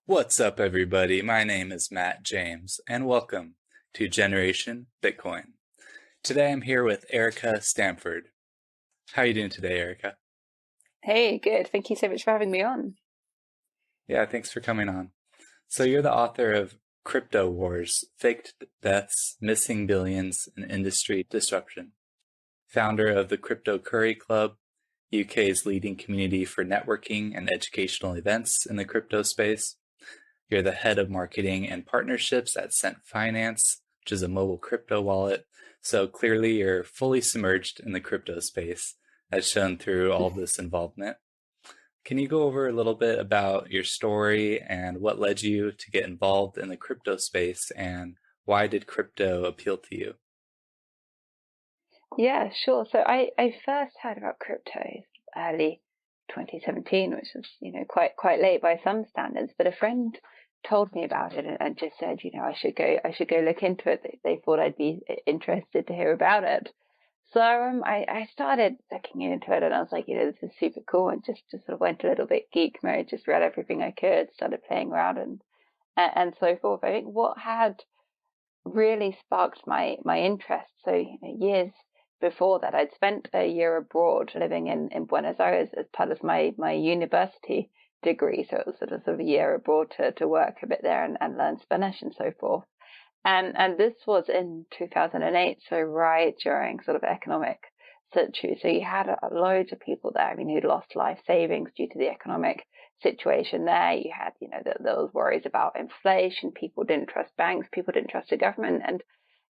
What's up, everybody? My name is Matt James, and welcome to Generation Bitcoin. Today I'm here with Erica Stanford. How are you doing today, Erica? Hey, good. Thank you so much for having me on. Yeah, thanks for coming on. So you're the author of Crypto Wars, Faked Deaths, Missing Billions, and Industry Disruption. Founder of the Crypto Curry Club, UK's leading community for networking and educational events in the crypto space. You're the head of marketing and partnerships at Cent Finance, which is a mobile crypto wallet. So clearly you're fully submerged in the crypto space, as shown through all this involvement. Can you go over a little bit about your story and what led you to get involved in the crypto space, and why did crypto appeal to you? Yeah, sure. So I first heard about crypto early 2017, which was, quite late by some standards, but a friend told me about it and just said, I should go look into it. They thought I'd be interested to hear about it. So I started looking into it and I was like, this is super cool, and just sort of went a little bit geek mode, just read everything I could, started playing around and so forth. I think what had really sparked my interest. So, years before that, I'd spent a year abroad living in Buenos Aires as part of my university degree. So it was sort of a year abroad to work a bit there and learn Spanish and so forth. And this was in 2008, so right during sort of economic situ. So you had loads of people there, who'd lost life savings due to the economic situation there. You had, those worries about inflation. People didn't trust banks. People didn't trust the government. And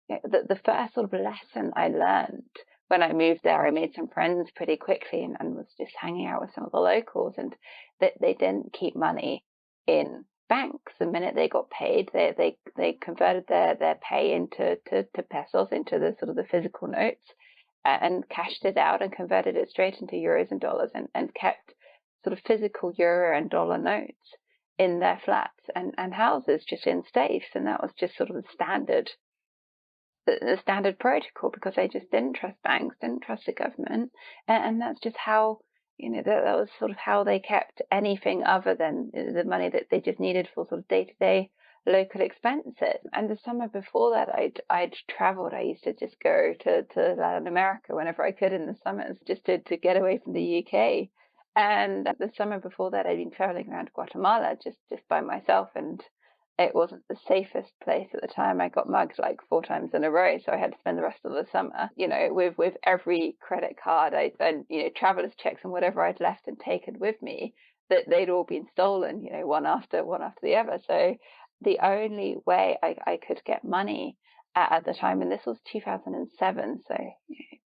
the first sort of lesson I learned when I moved there, I made some friends pretty quickly and was just hanging out with some of the locals, and that they didn't keep money in banks. The minute they got paid, they converted their pay into to pesos, into the sort of the physical notes, and cashed it out and converted it straight into euros and dollars, and kept sort of physical euro and dollar notes in their flats and houses, just in safes. And that was just sort of the standard protocol, because they just didn't trust banks, didn't trust the government, and that's just how, that was sort of how they kept anything other than the money that they just needed for sort of day-to-day local expenses. And the summer before that, I'd traveled. I used to just go to Latin America whenever I could in the summers, just to get away from the UK. And the summer before that, I'd been traveling around Guatemala just by myself, and it wasn't the safest place at the time. I got mugged like 4 times in a row, so I had to spend the rest of the summer, with every credit card and traveler's checks and whatever I'd left and taken with me, that they'd all been stolen, one after the other. So the only way I could get money at the time, and this was 2007, so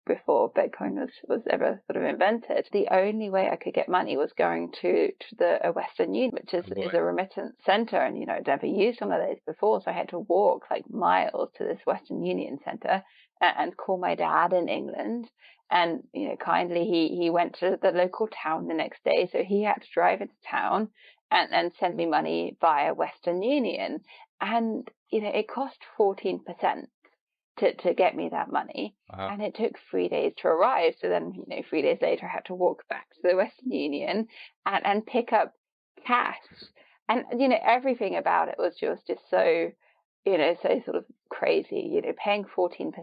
before Bitcoin was ever sort of invented, the only way I could get money was going to the Western Union, which is a remittance center. And, I'd never used one of those before. So I had to walk like miles to this Western Union center and call my dad in England. And, kindly he went to the local town the next day. So he had to drive into town and send me money via Western Union. And, it cost 14% to get me that money. Wow. And it took 3 days to arrive. So then, 3 days later, I had to walk back to the Western Union and pick up cash. And, everything about it was just so, so sort of crazy, paying 14%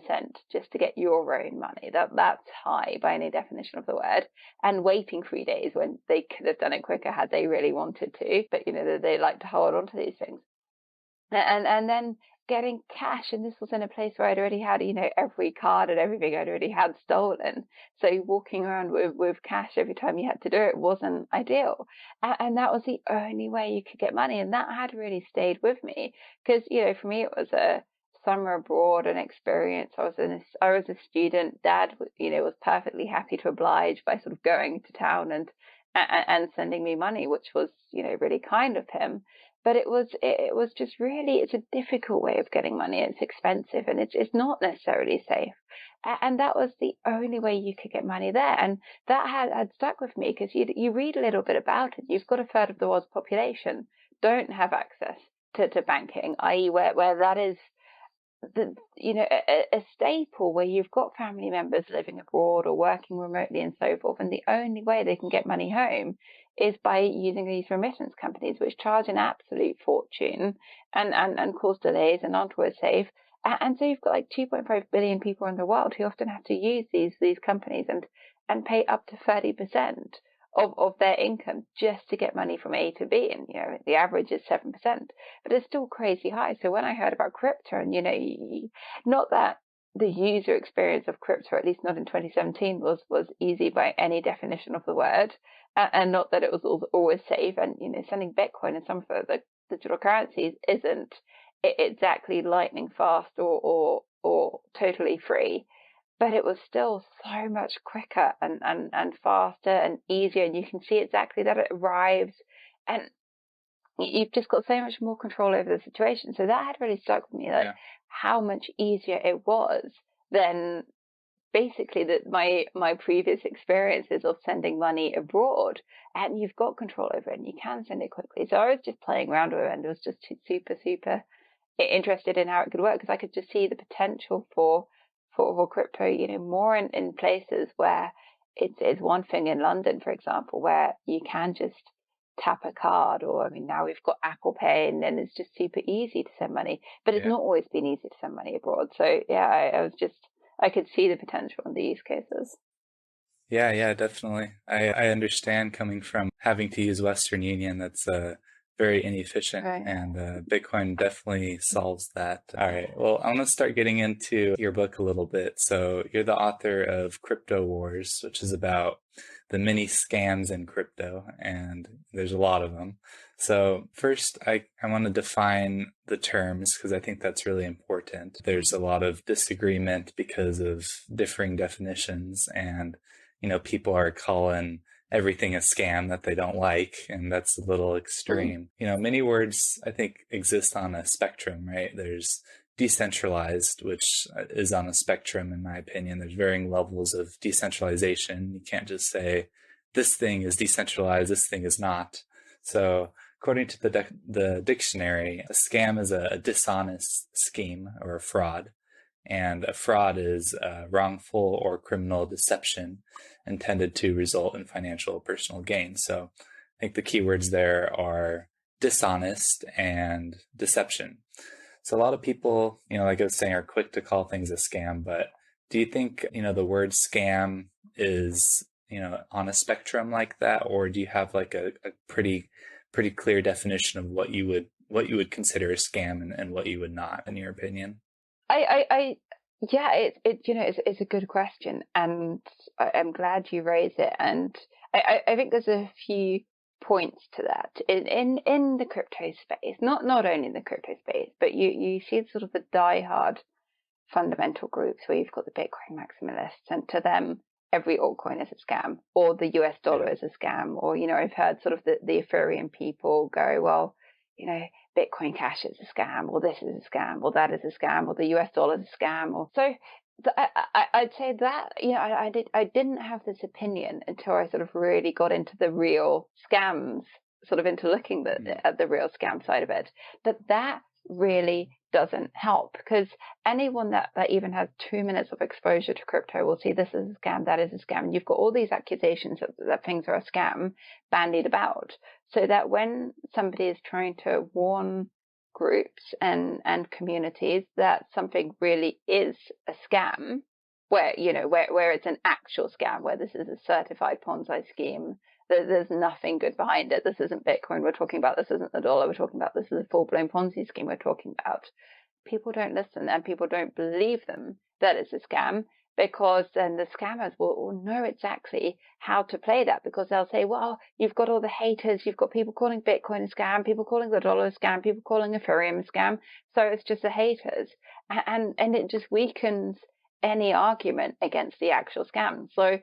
just to get your own money. That's high by any definition of the word. And waiting 3 days when they could have done it quicker had they really wanted to. But, they like to hold on to these things. And then getting cash, and this was in a place where I'd already had, every card and everything I'd already had stolen. So walking around with cash every time you had to do it wasn't ideal. And that was the only way you could get money. And that had really stayed with me because, for me, it was a summer abroad, an experience. I was a student. Dad, was perfectly happy to oblige by sort of going to town and sending me money, which was, really kind of him. But it was just really, it's a difficult way of getting money. It's expensive and it's not necessarily safe. And that was the only way you could get money there. And that had stuck with me because you read a little bit about it. You've got a third of the world's population don't have access to banking, i.e. where that is a staple where you've got family members living abroad or working remotely and so forth, and the only way they can get money home is by using these remittance companies, which charge an absolute fortune and cause delays and aren't always safe. And so you've got like 2.5 billion people in the world who often have to use these companies and pay up to 30% of their income just to get money from A to B. And, the average is 7%, but it's still crazy high. So when I heard about crypto and, not that the user experience of crypto, at least not in 2017, was easy by any definition of the word, and not that it was always safe. And, sending Bitcoin and some of the digital currencies isn't exactly lightning fast or totally free. But it was still so much quicker and faster and easier. And you can see exactly that it arrives. And you've just got so much more control over the situation. So that had really stuck with me, how much easier it was than basically my previous experiences of sending money abroad. And you've got control over it and you can send it quickly. So I was just playing around with it and was just super, super interested in how it could work, because I could just see the potential for crypto, more in places where it's one thing in London, for example, where you can just tap a card, or now we've got Apple Pay, and then it's just super easy to send money. But it's not always been easy to send money abroad. So yeah, I could see the potential in the use cases. Yeah, definitely. I understand coming from having to use Western Union. That's very inefficient, Right. and Bitcoin definitely solves that. All right, well, I'm going to start getting into your book a little bit. So you're the author of Crypto Wars, which is about the many scams in crypto, and there's a lot of them. So first, I want to define the terms, because I think that's really important. There's a lot of disagreement because of differing definitions, and people are calling everything a scam that they don't like, and that's a little extreme. Many words, I think, exist on a spectrum, right? There's decentralized, which is on a spectrum, in my opinion. There's varying levels of decentralization. You can't just say this thing is decentralized, this thing is not. So according to the dictionary, a scam is a dishonest scheme or a fraud. And a fraud is a wrongful or criminal deception intended to result in financial or personal gain. So I think the keywords there are dishonest and deception. So a lot of people, like I was saying, are quick to call things a scam. But do you think, the word scam is, on a spectrum like that? Or do you have like a pretty clear definition of what you would consider a scam and what you would not, in your opinion? Yeah, it's a good question, and I'm glad you raised it. And I think there's a few points to that in the crypto space, not only in the crypto space, but you see sort of the diehard fundamental groups where you've got the Bitcoin maximalists, and to them every altcoin is a scam, or the US dollar is a scam, or I've heard sort of the Ethereum people go, well, Bitcoin Cash is a scam, or this is a scam, or that is a scam, or the US dollar is a scam, or so. I'd say that I didn't have this opinion until I sort of really got into the real scams, sort of into looking at the real scam side of it. But that really doesn't help, because anyone that even has 2 minutes of exposure to crypto will see this is a scam, that is a scam. And you've got all these accusations that things are a scam bandied about, so that when somebody is trying to warn groups and communities that something really is a scam, where it's an actual scam, where this is a certified Ponzi scheme, there's nothing good behind it. This isn't Bitcoin we're talking about. This isn't the dollar we're talking about. This is a full-blown Ponzi scheme we're talking about. People don't listen, and people don't believe them that it's a scam, because then the scammers will know exactly how to play that, because they'll say, well, you've got all the haters, you've got people calling Bitcoin a scam, people calling the dollar a scam, people calling Ethereum a scam, so it's just the haters. And it just weakens any argument against the actual scam. So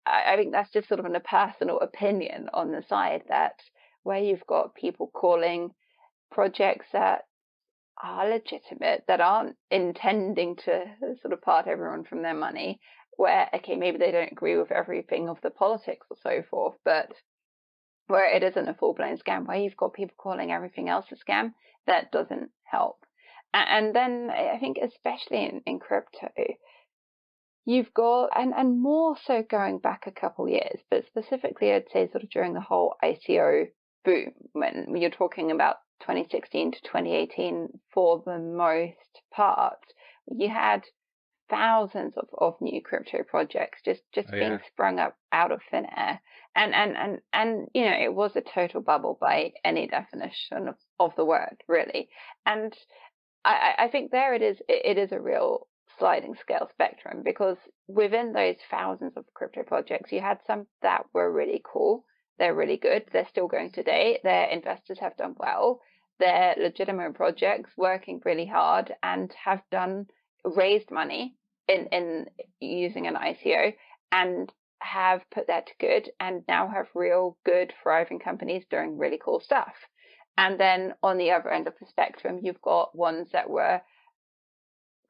I think that's just sort of a personal opinion on the side, that where you've got people calling projects that are legitimate, that aren't intending to sort of part everyone from their money, where, okay, maybe they don't agree with everything of the politics or so forth, but where it isn't a full-blown scam, where you've got people calling everything else a scam, that doesn't help. And then I think especially in crypto, you've got, and more so going back a couple years, but specifically I'd say sort of during the whole ICO boom, when you're talking about 2016 to 2018 for the most part, you had thousands of new crypto projects just Oh being yeah. sprung up out of thin air. And you know, it was a total bubble by any definition of the word, really. And I think there it is a real sliding scale spectrum, because within those thousands of crypto projects, you had some that were really cool. They're really good. They're still going today. Their investors have done well. They're legitimate projects working really hard and have raised money in using an ICO, and have put that to good, and now have real good thriving companies doing really cool stuff. And then on the other end of the spectrum, you've got ones that were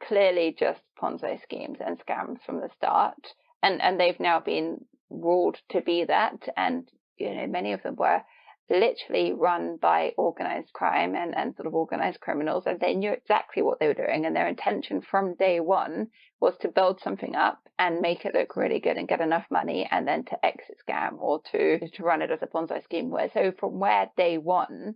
clearly just Ponzi schemes and scams from the start, and they've now been ruled to be that. And you know, many of them were literally run by organized crime and sort of organized criminals, and they knew exactly what they were doing, and their intention from day one was to build something up and make it look really good and get enough money, and then to exit scam or to run it as a Ponzi scheme. So from where day one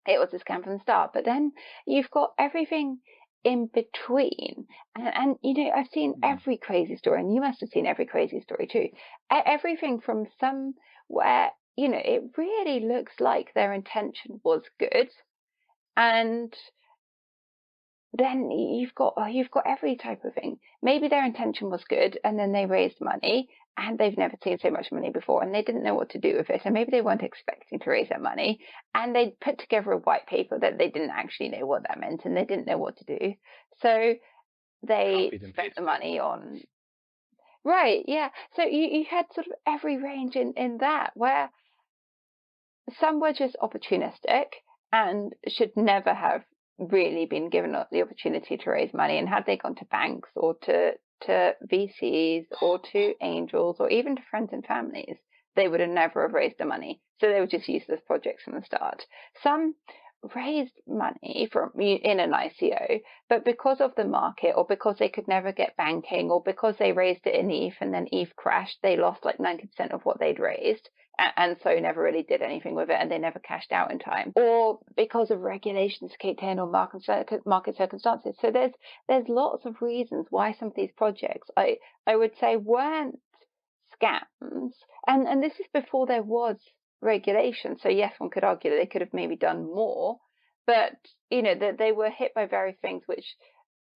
it was a scam from the start. But then you've got everything in between. And you know, I've seen every crazy story, and you must have seen every crazy story too. Everything from some where, you know, it really looks like their intention was good, and then you've got every type of thing. Maybe their intention was good, and then they raised money, and they've never seen so much money before, and they didn't know what to do with it. And maybe they weren't expecting to raise that money, and they put together a white paper that they didn't actually know what that meant, and they didn't know what to do. So they Copied and spent the pasted. money on, right, yeah. So you had sort of every range in that, where some were just opportunistic and should never have really been given the opportunity to raise money. And had they gone to banks or to VCs or to angels or even to friends and families, they would have never have raised the money. So they were just useless projects from the start. Some raised money in an ICO, but because of the market, or because they could never get banking, or because they raised it in ETH and then ETH crashed, they lost like 90% of what they'd raised, and so never really did anything with it, and they never cashed out in time, or because of regulations kicked in, or market circumstances. So there's lots of reasons why some of these projects, I would say, weren't scams, and this is before there was regulation. So yes, one could argue that they could have maybe done more, but you know, that they were hit by various things, which,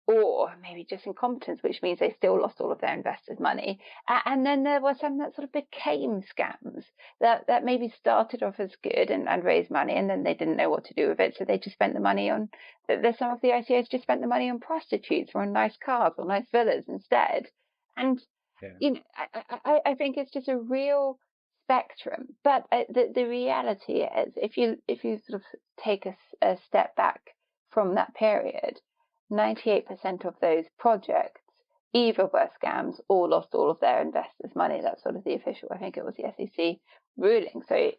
or maybe just incompetence, which means they still lost all of their investors' money. And then there were some that sort of became scams, that maybe started off as good and raised money, and then they didn't know what to do with it, so they just spent the money on. There's some of the ICOs just spent the money on prostitutes or on nice cars or nice villas instead. And Yeah. you know, I think it's just a real spectrum. But the reality is, if you sort of take a step back from that period, 98% of those projects either were scams or lost all of their investors' money. That's sort of the official, I think it was the SEC ruling. So Yeah.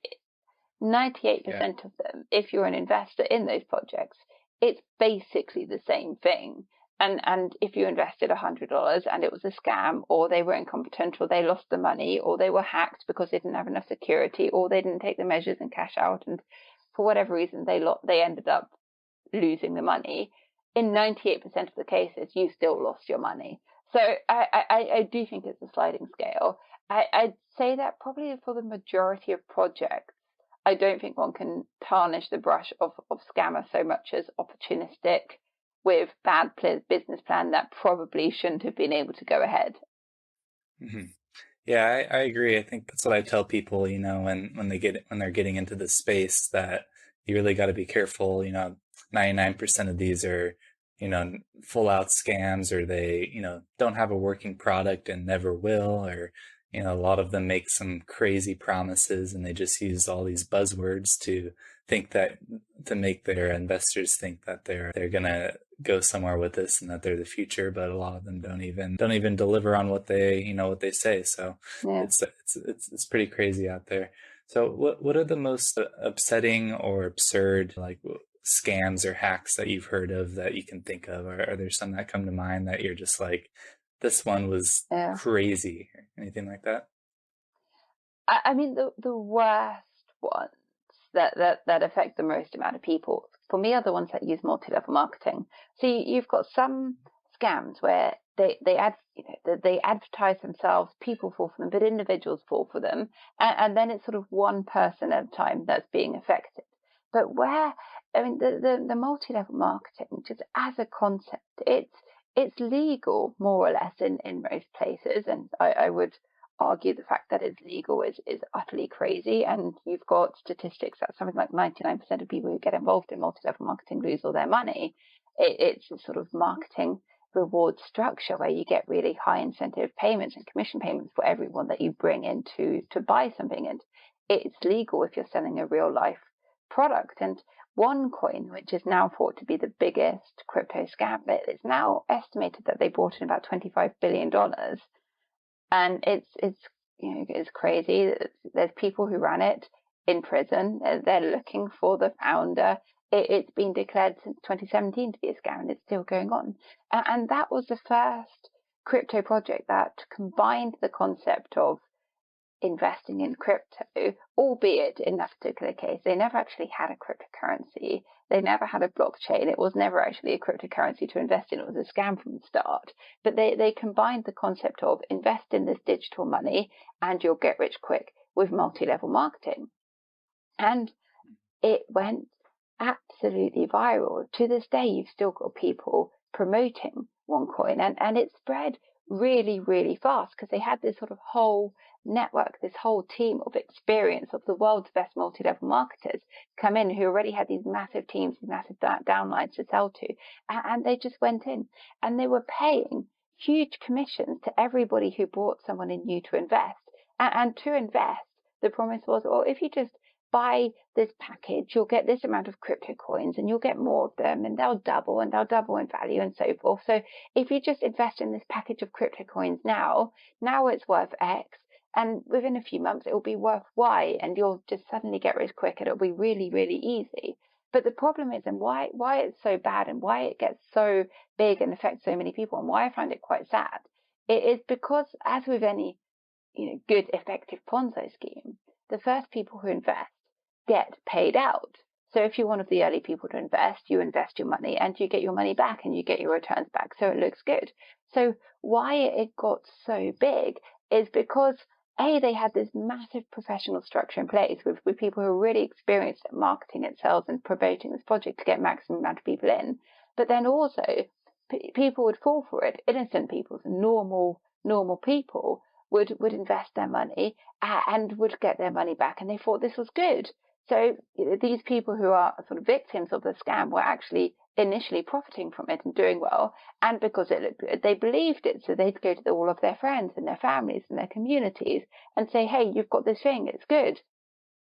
98% of them, if you're an investor in those projects, it's basically the same thing. And if you invested $100 and it was a scam, or they were incompetent, or they lost the money, or they were hacked because they didn't have enough security, or they didn't take the measures and cash out, and for whatever reason they ended up losing the money, in 98% of the cases, you still lost your money. So I do think it's a sliding scale. I'd say that probably for the majority of projects, I don't think one can tarnish the brush of scammer so much as opportunistic with bad business plan that probably shouldn't have been able to go ahead. Hmm. Yeah, I agree. I think that's what I tell people, you know, when they're getting into this space, that you really got to be careful. You know, 99% of these are, you know, full out scams, or they, you know, don't have a working product and never will, or, you know, a lot of them make some crazy promises and they just use all these buzzwords to think that, to make their investors think that they're gonna go somewhere with this and that they're the future, but a lot of them don't even deliver on what they, you know, what they say. So Yeah. it's pretty crazy out there. So what are the most upsetting or absurd, like, scams or hacks that you've heard of that you can think of? Or are there some that come to mind that you're just like, this one was crazy, or anything like that? I mean, the worst ones that affect the most amount of people for me are the ones that use multi-level marketing. So you've got some scams where they advertise themselves, people fall for them, but individuals fall for them, and then it's sort of one person at a time that's being affected. But the multi-level marketing, just as a concept, it's legal more or less in most places, and I would argue the fact that it's legal is utterly crazy. And you've got statistics that something like 99% of people who get involved in multi-level marketing lose all their money. It's a sort of marketing reward structure where you get really high incentive payments and commission payments for everyone that you bring in to buy something. And it's legal if you're selling a real life product. And OneCoin, which is now thought to be the biggest crypto scam, it's now estimated that they brought in about $25 billion. And it's crazy. There's people who ran it in prison. They're looking for the founder. It's been declared since 2017 to be a scam, and it's still going on. And that was the first crypto project that combined the concept of investing in crypto, albeit in that particular case, they never actually had a cryptocurrency. They never had a blockchain. It was never actually a cryptocurrency to invest in. It was a scam from the start. But they combined the concept of invest in this digital money and you'll get rich quick with multi-level marketing. And it went absolutely viral. To this day, you've still got people promoting OneCoin, and it spread really, really fast because they had this sort of whole network, this whole team of experience of the world's best multi-level marketers come in who already had these massive teams, these massive downlines to sell to, and they just went in and they were paying huge commissions to everybody who brought someone in new to invest. And to invest, the promise was, or if you just buy this package, you'll get this amount of crypto coins and you'll get more of them and they'll double in value and so forth. So if you just invest in this package of crypto coins now it's worth X, and within a few months it will be worth Y, and you'll just suddenly get rich quick and it'll be really, really easy. But the problem is, and why it's so bad and why it gets so big and affects so many people, and why I find it quite sad, it is because, as with any good, effective Ponzi scheme, the first people who invest get paid out. So if you're one of the early people to invest, you invest your money and you get your money back and you get your returns back. So it looks good. So why it got so big is because they had this massive professional structure in place with people who are really experienced at marketing it, sales and promoting this project to get maximum amount of people in. But then also people would fall for it. Innocent people, normal people would invest their money and would get their money back, and they thought this was good. So these people who are sort of victims of the scam were actually initially profiting from it and doing well, and because it looked good, they believed it. So they'd go to all of their friends and their families and their communities and say, hey, you've got this thing, it's good.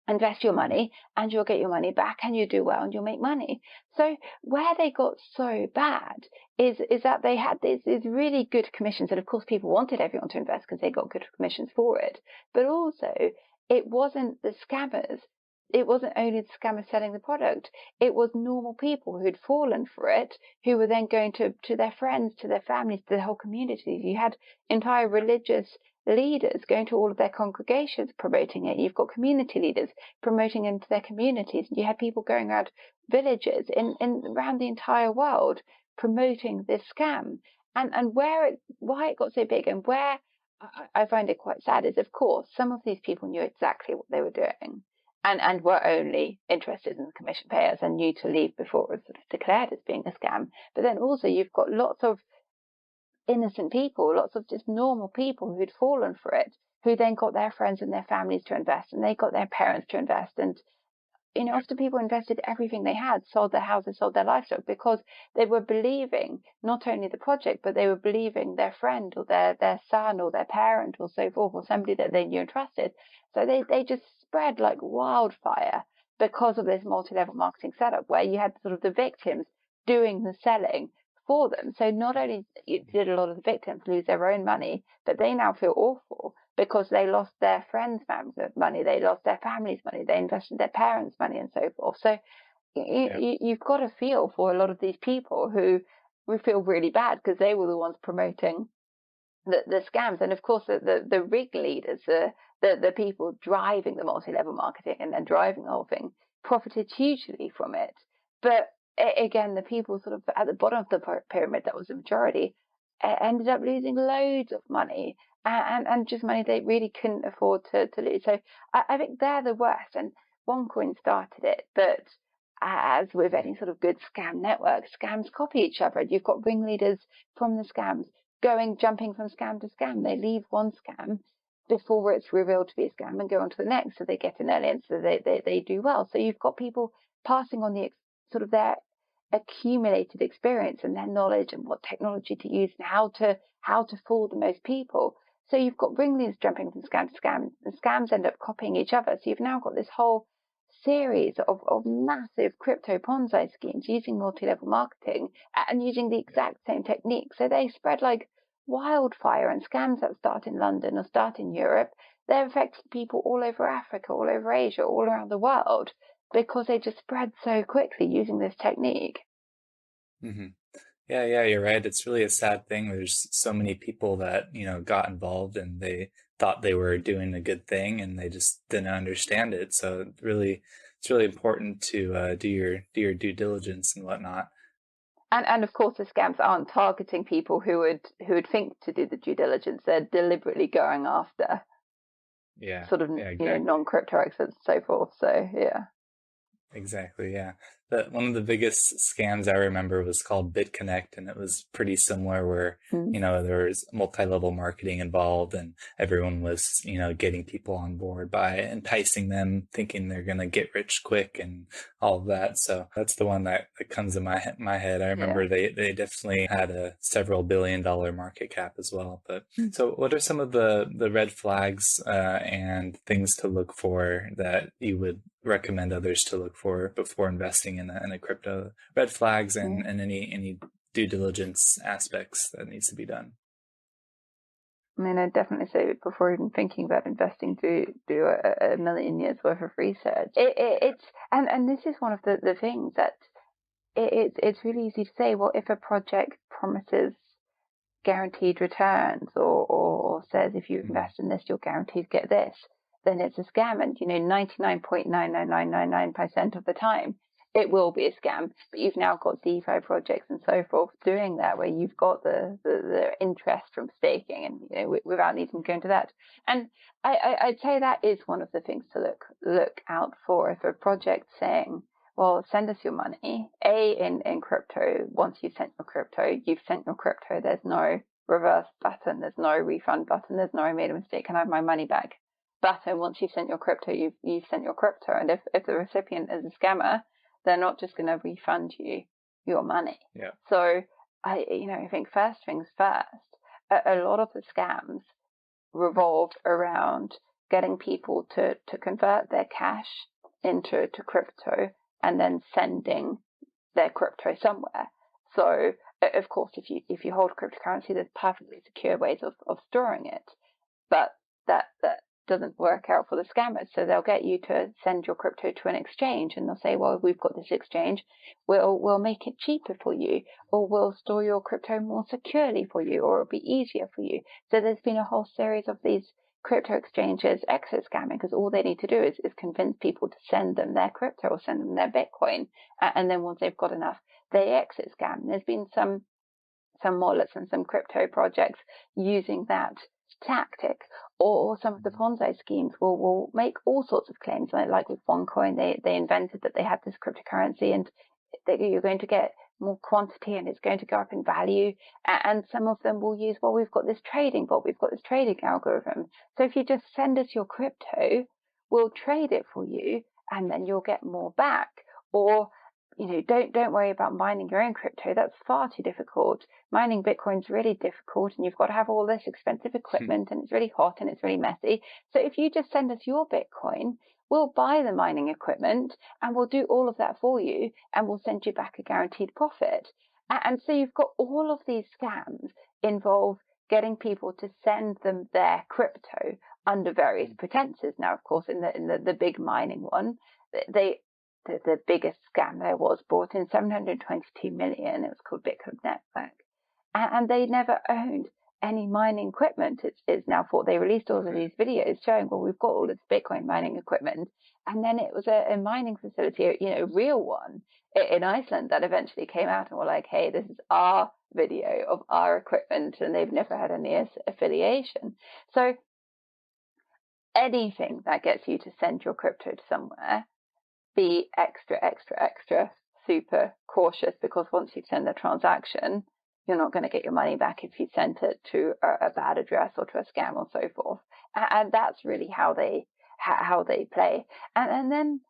Invest your money and you'll get your money back and you do well and you'll make money. So where they got so bad is that they had these really good commissions, and of course people wanted everyone to invest because they got good commissions for it. But also it wasn't the scammers. It wasn't only the scammers selling the product. It was normal people who'd fallen for it, who were then going to their friends, to their families, to their whole communities. You had entire religious leaders going to all of their congregations promoting it. You've got community leaders promoting into their communities. You had people going around villages in around the entire world promoting this scam. And why it got so big, and where I find it quite sad, is of course some of these people knew exactly what they were doing and were only interested in the commission payers and knew to leave before it was sort of declared as being a scam. But then also you've got lots of innocent people, lots of just normal people who'd fallen for it, who then got their friends and their families to invest, and they got their parents to invest. And often people invested everything they had, sold their houses, sold their livestock, because they were believing not only the project, but they were believing their friend or their son or their parent or so forth, or somebody that they knew and trusted. So they just spread like wildfire because of this multi-level marketing setup where you had sort of the victims doing the selling for them. So not only did a lot of the victims lose their own money, but they now feel awful because they lost their friends' money, they lost their family's money, they invested their parents' money and so forth. So Yeah. you've got to feel for a lot of these people who we feel really bad because they were the ones promoting the scams. And of course, the ringleaders, the people driving the multi-level marketing and then driving the whole thing, profited hugely from it. But again, the people sort of at the bottom of the pyramid, that was the majority, ended up losing loads of money, and just money they really couldn't afford to lose. So I think they're the worst. And OneCoin started it, but as with any sort of good scam network, scams copy each other. You've got ringleaders from the scams jumping from scam to scam. They leave one scam before it's revealed to be a scam and go on to the next, so they get in early and so they do well. So you've got people passing on the sort of their accumulated experience and their knowledge and what technology to use and how to fool the most people. So you've got ringleaders jumping from scam to scam, and scams end up copying each other. So you've now got this whole series of massive crypto Ponzi schemes using multi-level marketing and using the exact same technique. So they spread like wildfire, and scams that start in London or start in Europe, they're affecting people all over Africa, all over Asia, all around the world, because they just spread so quickly using this technique. Mm-hmm. Yeah, you're right. It's really a sad thing. There's so many people that, got involved and they thought they were doing a good thing and they just didn't understand it. So it's really important to do your due diligence and whatnot. And of course, the scams aren't targeting people who would think to do the due diligence. They're deliberately going after sort of Exactly. non-crypto experts and so forth. So yeah. Exactly, yeah. One of the biggest scams I remember was called BitConnect, and it was pretty similar where, there was multi-level marketing involved and everyone was, getting people on board by enticing them, thinking they're going to get rich quick and all of that. So that's the one that comes in my head. I remember they definitely had a several billion-dollar market cap as well. But so what are some of the red flags and things to look for that you would recommend others to look for before investing in a crypto? Red flags and any due diligence aspects that needs to be done. I mean, I'd definitely say before even thinking about investing, do a million years worth of research. And this is one of the things that it's really easy to say, well, if a project promises guaranteed returns or says if you invest in this, you're guaranteed to get this, then it's a scam. And 99.99999% of the time it will be a scam. But you've now got DeFi projects and so forth doing that, where you've got the interest from staking, and without needing to go into that. And I'd say that is one of the things to look out for. If a project's saying, well, send us your money, in crypto, once you've sent your crypto, there's no reverse button, there's no refund button, there's no I made a mistake, can I have my money back button. Once you've sent your crypto, you've sent your crypto. And if the recipient is a scammer, they're not just going to refund you your money. Yeah. So I think first things first, a lot of the scams revolved around getting people to convert their cash into crypto and then sending their crypto somewhere. So of course, if you hold cryptocurrency, there's perfectly secure ways of storing it, but that doesn't work out for the scammers. So they'll get you to send your crypto to an exchange, and they'll say, well, we've got this exchange, we'll make it cheaper for you, or we'll store your crypto more securely for you, or it'll be easier for you. So there's been a whole series of these crypto exchanges exit scamming, because all they need to do is convince people to send them their crypto or send them their Bitcoin, and then once they've got enough, they exit scam. And there's been some wallets and some crypto projects using that tactic, or some of the Ponzi schemes will make all sorts of claims, like with OneCoin, they invented that they had this cryptocurrency and that you're going to get more quantity and it's going to go up in value. And some of them will use, well, we've got this trading bot, we've got this trading algorithm, so if you just send us your crypto, we'll trade it for you and then you'll get more back. Or don't worry about mining your own crypto. That's far too difficult. Mining Bitcoin's really difficult, and you've got to have all this expensive equipment, and it's really hot and it's really messy. So if you just send us your Bitcoin, we'll buy the mining equipment and we'll do all of that for you, and we'll send you back a guaranteed profit. And so you've got all of these scams involve getting people to send them their crypto under various pretenses. Now, of course, in the big mining one, they the biggest scam there was, brought in 722 million. It was called Bitcoin Network, and they never owned any mining equipment. It's now thought. They released all of these videos showing, well, we've got all this Bitcoin mining equipment, and then it was a mining facility, you know, a real one in Iceland that eventually came out and were like, hey, this is our video of our equipment, and they've never had any affiliation. So anything that gets you to send your crypto to somewhere, be extra super cautious, because once you send the transaction, you're not going to get your money back if you sent it to a bad address or to a scam or so forth. And that's really how they play. And then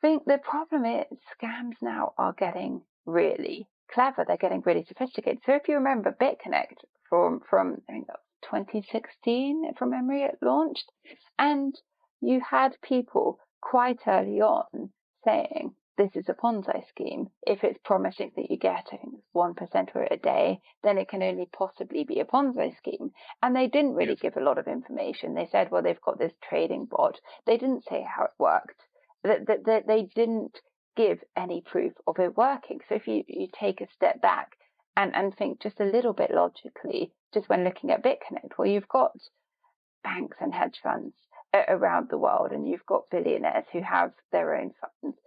think the problem is scams now are getting really clever. They're getting really sophisticated. So if you remember BitConnect from I think that was 2016 from memory, it launched, and you had people quite early on saying this is a Ponzi scheme. If it's promising that you get, I think, 1% or a day, then it can only possibly be a Ponzi scheme. And they didn't really give a lot of information. They said, well, they've got this trading bot. They didn't say how it worked. They didn't give any proof of it working. So if you take a step back and think just a little bit logically, just when looking at BitConnect, well, you've got banks and hedge funds around the world, and you've got billionaires who have their own funds,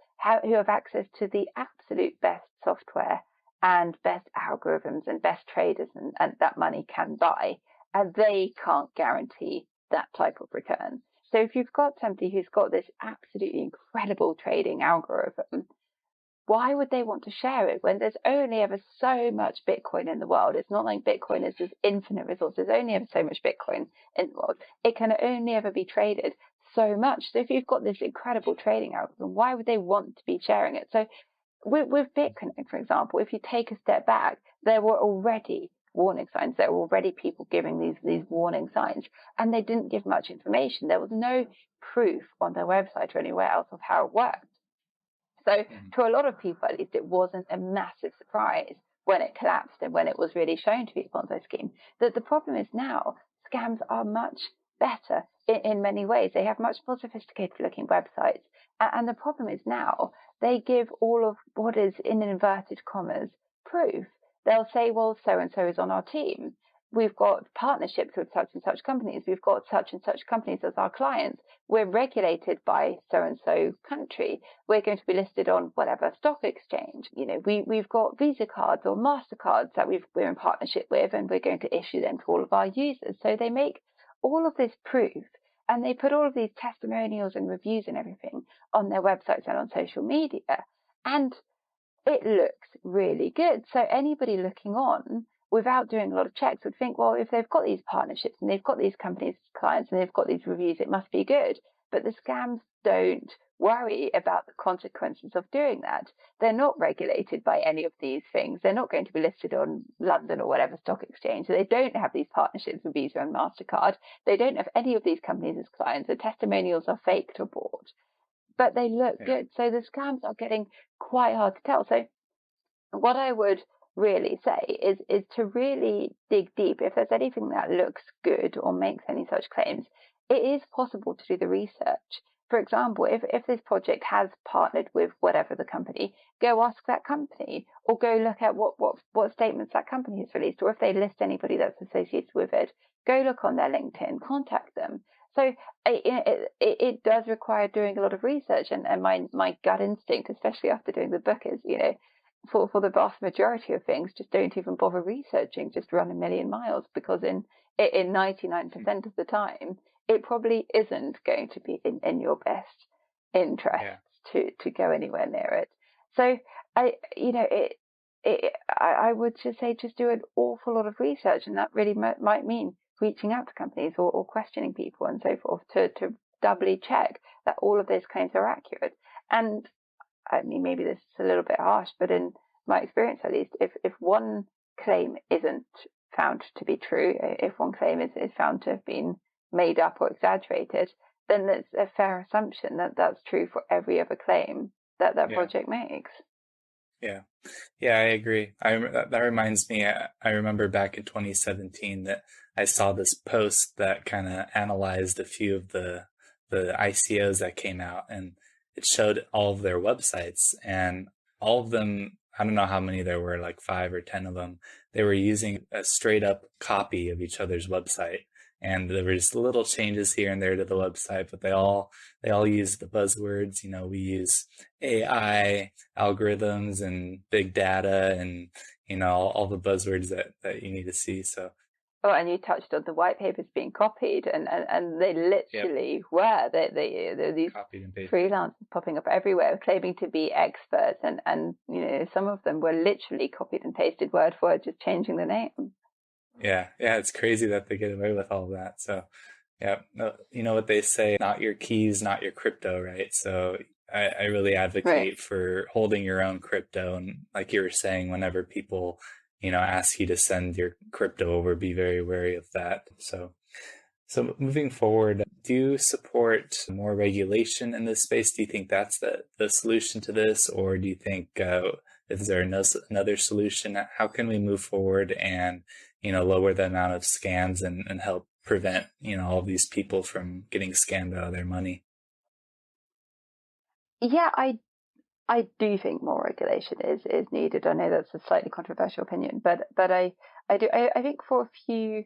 who have access to the absolute best software and best algorithms and best traders and that money can buy, and they can't guarantee that type of return. So if you've got somebody who's got this absolutely incredible trading algorithm, why would they want to share it when there's only ever so much Bitcoin in the world? It's not like Bitcoin is this infinite resource. There's only ever so much Bitcoin in the world. It can only ever be traded so much. So if you've got this incredible trading algorithm, why would they want to be sharing it? So with Bitcoin, for example, if you take a step back, there were already warning signs. There were already people giving these warning signs, and they didn't give much information. There was no proof on their website or anywhere else of how it worked. So to a lot of people, at least, it wasn't a massive surprise when it collapsed and when it was really shown to be a Ponzi scheme. The problem is now scams are much better in many ways. They have much more sophisticated looking websites. And the problem is now they give all of what is, in inverted commas, proof. They'll say, well, so-and-so is on our team. We've got partnerships with such and such companies. We've got such and such companies as our clients. We're regulated by so-and-so country. We're going to be listed on whatever stock exchange. You know, we've got Visa cards or MasterCards that we're in partnership with, and we're going to issue them to all of our users. So they make all of this proof, and they put all of these testimonials and reviews and everything on their websites and on social media. And it looks really good. So anybody looking on without doing a lot of checks would think, well, if they've got these partnerships and they've got these companies as clients and they've got these reviews, it must be good. But the scams don't worry about the consequences of doing that. They're not regulated by any of these things. They're not going to be listed on London or whatever stock exchange. So they don't have these partnerships with Visa and MasterCard. They don't have any of these companies as clients. The testimonials are faked or bought, but they look good. So the scams are getting quite hard to tell. So what I would really say is to really dig deep. If there's anything that looks good or makes any such claims, it is possible to do the research. For example, if this project has partnered with whatever the company, go ask that company, or go look at what statements that company has released, or if they list anybody that's associated with it, go look on their LinkedIn, contact them. So it does require doing a lot of research, and my gut instinct, especially after doing the book, is, you know, for the vast majority of things, just don't even bother researching, just run a million miles, because in 99% of the time, it probably isn't going to be in your best interest to go anywhere near it. So I would just say just do an awful lot of research, and that really might mean reaching out to companies or questioning people and so forth to doubly check that all of those claims are accurate. And I mean, maybe this is a little bit harsh, but in my experience, at least, if one claim isn't found to be true, if one claim is found to have been made up or exaggerated, then it's a fair assumption that that's true for every other claim that project makes. Yeah, I agree. That reminds me, I remember back in 2017 that I saw this post that kind of analyzed a few of the ICOs that came out, and it showed all of their websites, and all of them, I don't know how many there were, like 5 or 10 of them, they were using a straight up copy of each other's website. And there was little changes here and there to the website, but they all use the buzzwords. We use AI, algorithms, and big data, and all the buzzwords that you need to see. So Oh, and you touched on the white papers being copied, and they literally were. There were these copied and pasted. freelancers popping up everywhere, claiming to be experts, and some of them were literally copied and pasted word for word, just changing the name. Yeah, it's crazy that they get away with all that. So, yeah, you know what they say, not your keys, not your crypto, right? So I really advocate for holding your own crypto. And like you were saying, whenever people, ask you to send your crypto over, be very wary of that. So moving forward, do you support more regulation in this space? Do you think that's the solution to this? Or do you think, is there another solution? How can we move forward and, lower the amount of scams and help prevent, all of these people from getting scammed out of their money? Yeah, I do think more regulation is needed. I know that's a slightly controversial opinion, but I do. I think for a few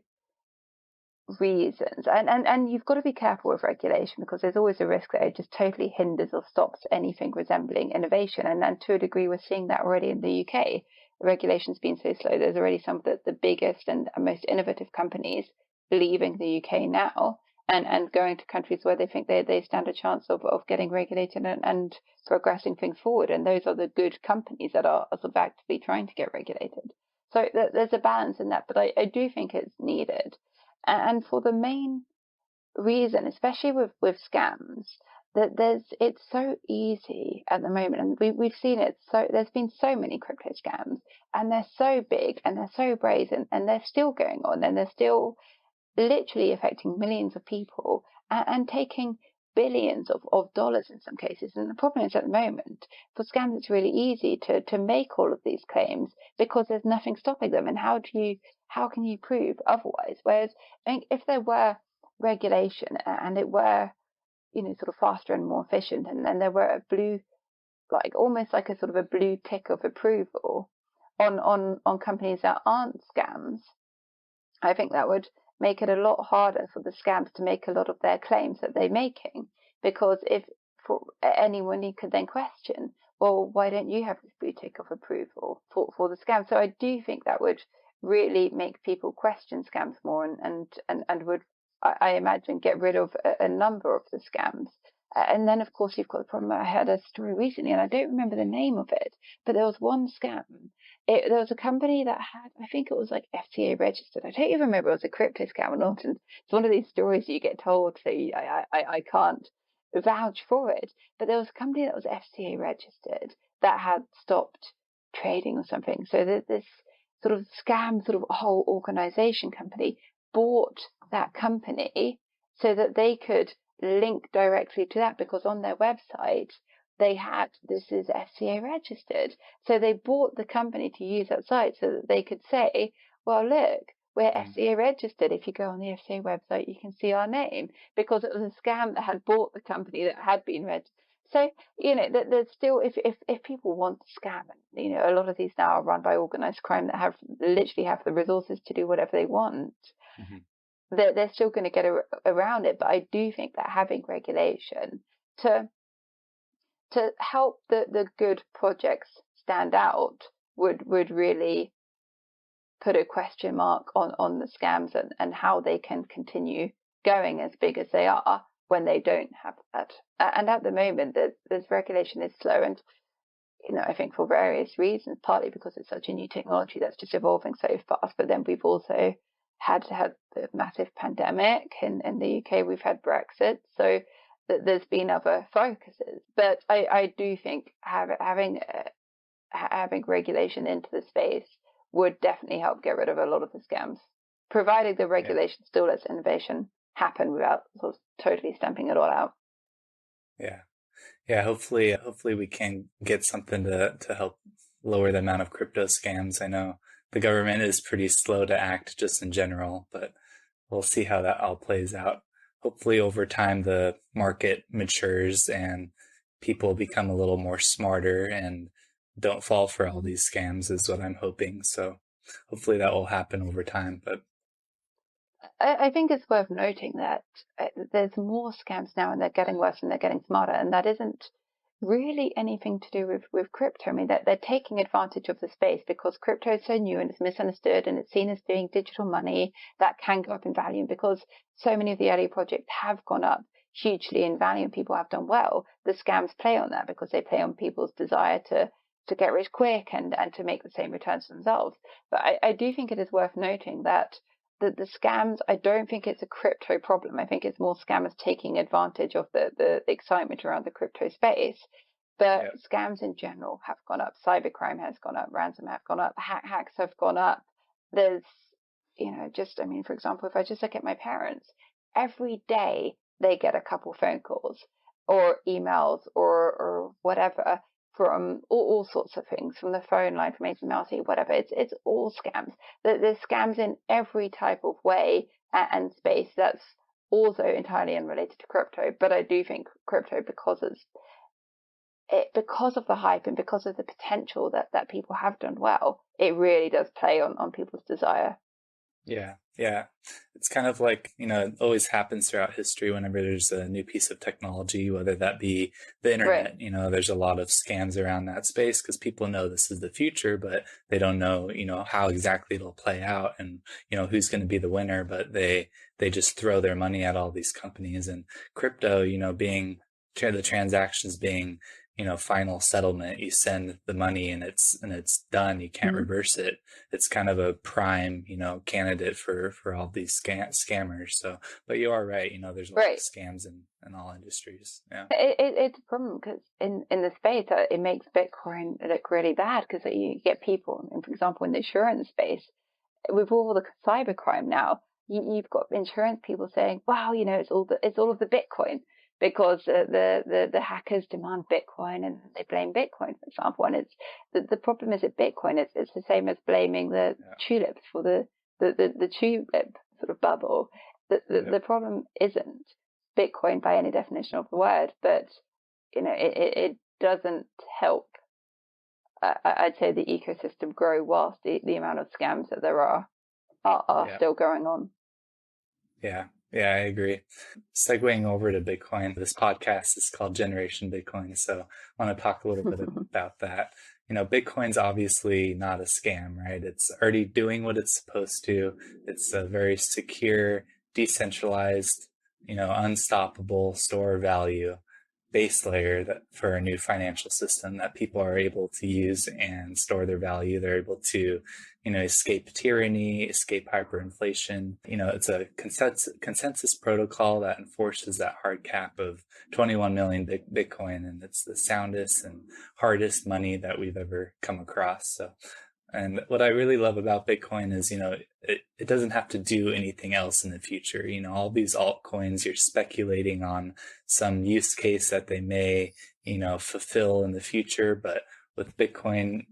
reasons, and you've got to be careful with regulation, because there's always a risk that it just totally hinders or stops anything resembling innovation. And to a degree, we're seeing that already in the UK. The regulation's been so slow. There's already some of the biggest and most innovative companies leaving the UK now and going to countries where they think they stand a chance of getting regulated and progressing things forward. And those are the good companies that are sort of actively trying to get regulated. So there's a balance in that, but I do think it's needed. And for the main reason, especially with scams, that it's so easy at the moment, and we've seen it. So there's been so many crypto scams, and they're so big and they're so brazen, and they're still going on, and they're still literally affecting millions of people and taking billions of dollars in some cases. And the problem is, at the moment, for scams, it's really easy to make all of these claims because there's nothing stopping them. And how can you prove otherwise? Whereas I think if there were regulation and it were, sort of faster and more efficient, and then there were a blue, like almost like a sort of a blue tick of approval on companies that aren't scams, I think that would make it a lot harder for the scams to make a lot of their claims that they're making. Because if for anyone, you could then question, well, why don't you have this blue tick of approval for the scam? So I do think that would really make people question scams more, and would, I imagine, get rid of a number of the scams. And then, of course, you've got the problem. I had a story recently, and I don't remember the name of it, but there was one scam. There was a company that had, I think it was like FCA registered. I don't even remember if it was a crypto scam or not. And it's one of these stories you get told, so I can't vouch for it. But there was a company that was FCA registered that had stopped trading or something. So this sort of scam, sort of whole organization company bought that company so that they could link directly to that, because on their website they had, this is FCA registered. So they bought the company to use that site so that they could say, well, look, we're FCA registered. If you go on the FCA website, you can see our name, because it was a scam that had bought the company that had been registered. So, there's still, if people want to scam, a lot of these now are run by organized crime that literally have the resources to do whatever they want. Mm-hmm. They're still going to get around it. But I do think that having regulation to help the good projects stand out would really put a question mark on the scams and how they can continue going as big as they are when they don't have that. And at the moment, this regulation is slow, and I think for various reasons, partly because it's such a new technology that's just evolving so fast. But then we've also had the massive pandemic in the UK. We've had Brexit, so there's been other focuses. But I do think having regulation into the space would definitely help get rid of a lot of the scams, provided the regulation still lets innovation happen without sort of totally stamping it all out. Yeah. Hopefully we can get something to help lower the amount of crypto scams. I know the government is pretty slow to act just in general, but we'll see how that all plays out. Hopefully over time the market matures and people become a little more smarter and don't fall for all these scams is what I'm hoping. So hopefully that will happen over time. But I think it's worth noting that there's more scams now, and they're getting worse and they're getting smarter, and that isn't really anything to do with crypto. I mean, they're taking advantage of the space because crypto is so new and it's misunderstood and it's seen as being digital money that can go up in value. And because so many of the early projects have gone up hugely in value and people have done well, the scams play on that because they play on people's desire to get rich quick and to make the same returns themselves. But I do think it is worth noting that the scams, I don't think it's a crypto problem. I think it's more scammers taking advantage of the excitement around the crypto space. But yeah, scams in general have gone up. Cybercrime has gone up. Ransom have gone up. Hacks have gone up. There's, just, I mean, for example, if I just look at my parents, every day they get a couple phone calls or emails or whatever from all sorts of things, from the phone line, from HMRC, whatever. It's all scams. There's scams in every type of way and space that's also entirely unrelated to crypto. But I do think crypto, because of the hype and because of the potential that people have done well, it really does play on people's desire. yeah. It's kind of like, it always happens throughout history whenever there's a new piece of technology, whether that be the internet. Right. There's a lot of scams around that space because people know this is the future, but they don't know, how exactly it'll play out and, who's going to be the winner, but they just throw their money at all these companies. And crypto, being the transactions being, final settlement, you send the money and it's done. You can't Mm-hmm. reverse it. It's kind of a prime, candidate for all these scammers. So, but you are right. There's a lot of Right. scams in all industries. Yeah. It's a problem because in the space, it makes Bitcoin look really bad because you get people, and for example, in the insurance space, with all the cybercrime now, you've got insurance people saying, "Wow, it's all of the Bitcoin," because the hackers demand Bitcoin and they blame Bitcoin, for example. And it's the problem is that Bitcoin it's the same as blaming the Yeah. tulips for the tulip sort of bubble. Yep. The problem isn't Bitcoin by any definition of the word, but it doesn't help. I'd say the ecosystem grow whilst the amount of scams that there are Yeah. still going on. Yeah. Yeah, I agree. Segueing over to Bitcoin, this podcast is called Generation Bitcoin. So I want to talk a little bit about that. Bitcoin's obviously not a scam, right? It's already doing what it's supposed to. It's a very secure, decentralized, unstoppable store of value base layer for a new financial system that people are able to use and store their value. They're able to, escape tyranny, escape hyperinflation. It's a consensus protocol that enforces that hard cap of 21 million Bitcoin, and it's the soundest and hardest money that we've ever come across. So, and what I really love about Bitcoin is, it doesn't have to do anything else in the future. All these altcoins, you're speculating on some use case that they may, fulfill in the future. But with Bitcoin,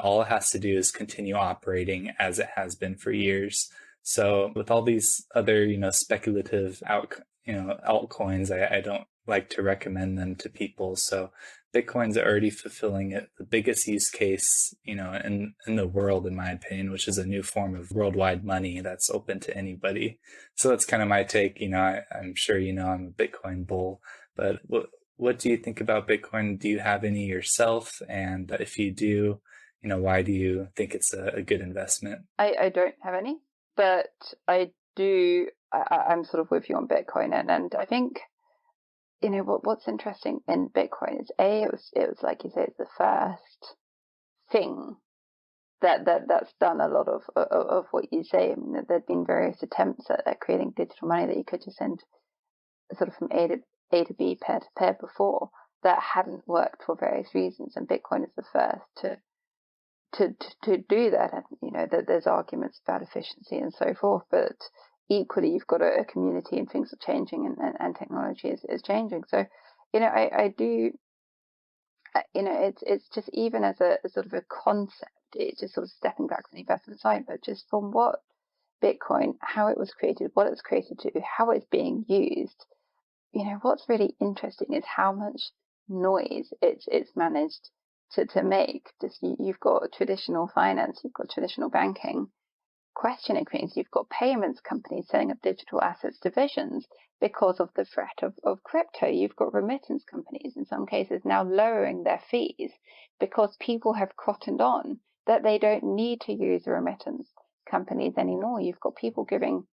all it has to do is continue operating as it has been for years. So with all these other, speculative altcoins, I don't like to recommend them to people. So Bitcoin's already fulfilling the biggest use case, in the world, in my opinion, which is a new form of worldwide money that's open to anybody. So that's kind of my take. I'm sure, I'm a Bitcoin bull, but what do you think about Bitcoin? Do you have any yourself? And if you do, why do you think it's a good investment? I don't have any, but I do. I'm sort of with you on Bitcoin, and I think what's interesting in Bitcoin is it was like you say, it's the first thing that's done a lot of what you say. I mean, there'd been various attempts at creating digital money that you could just send sort of from A to B, pair to pair before, that hadn't worked for various reasons, and Bitcoin is the first to do that. And that there's arguments about efficiency and so forth, but equally you've got a community and things are changing and technology is changing. So I do. It's just, even as a sort of a concept, it's just sort of stepping back from the investment side, but just from what Bitcoin, how it was created, what it's created to, how it's being used. What's really interesting is how much noise it's managed to make. Just you've got traditional finance, you've got traditional banking questioning things, you've got payments companies setting up digital assets divisions because of the threat of crypto. You've got remittance companies in some cases now lowering their fees because people have cottoned on that they don't need to use the remittance companies anymore. You've got people getting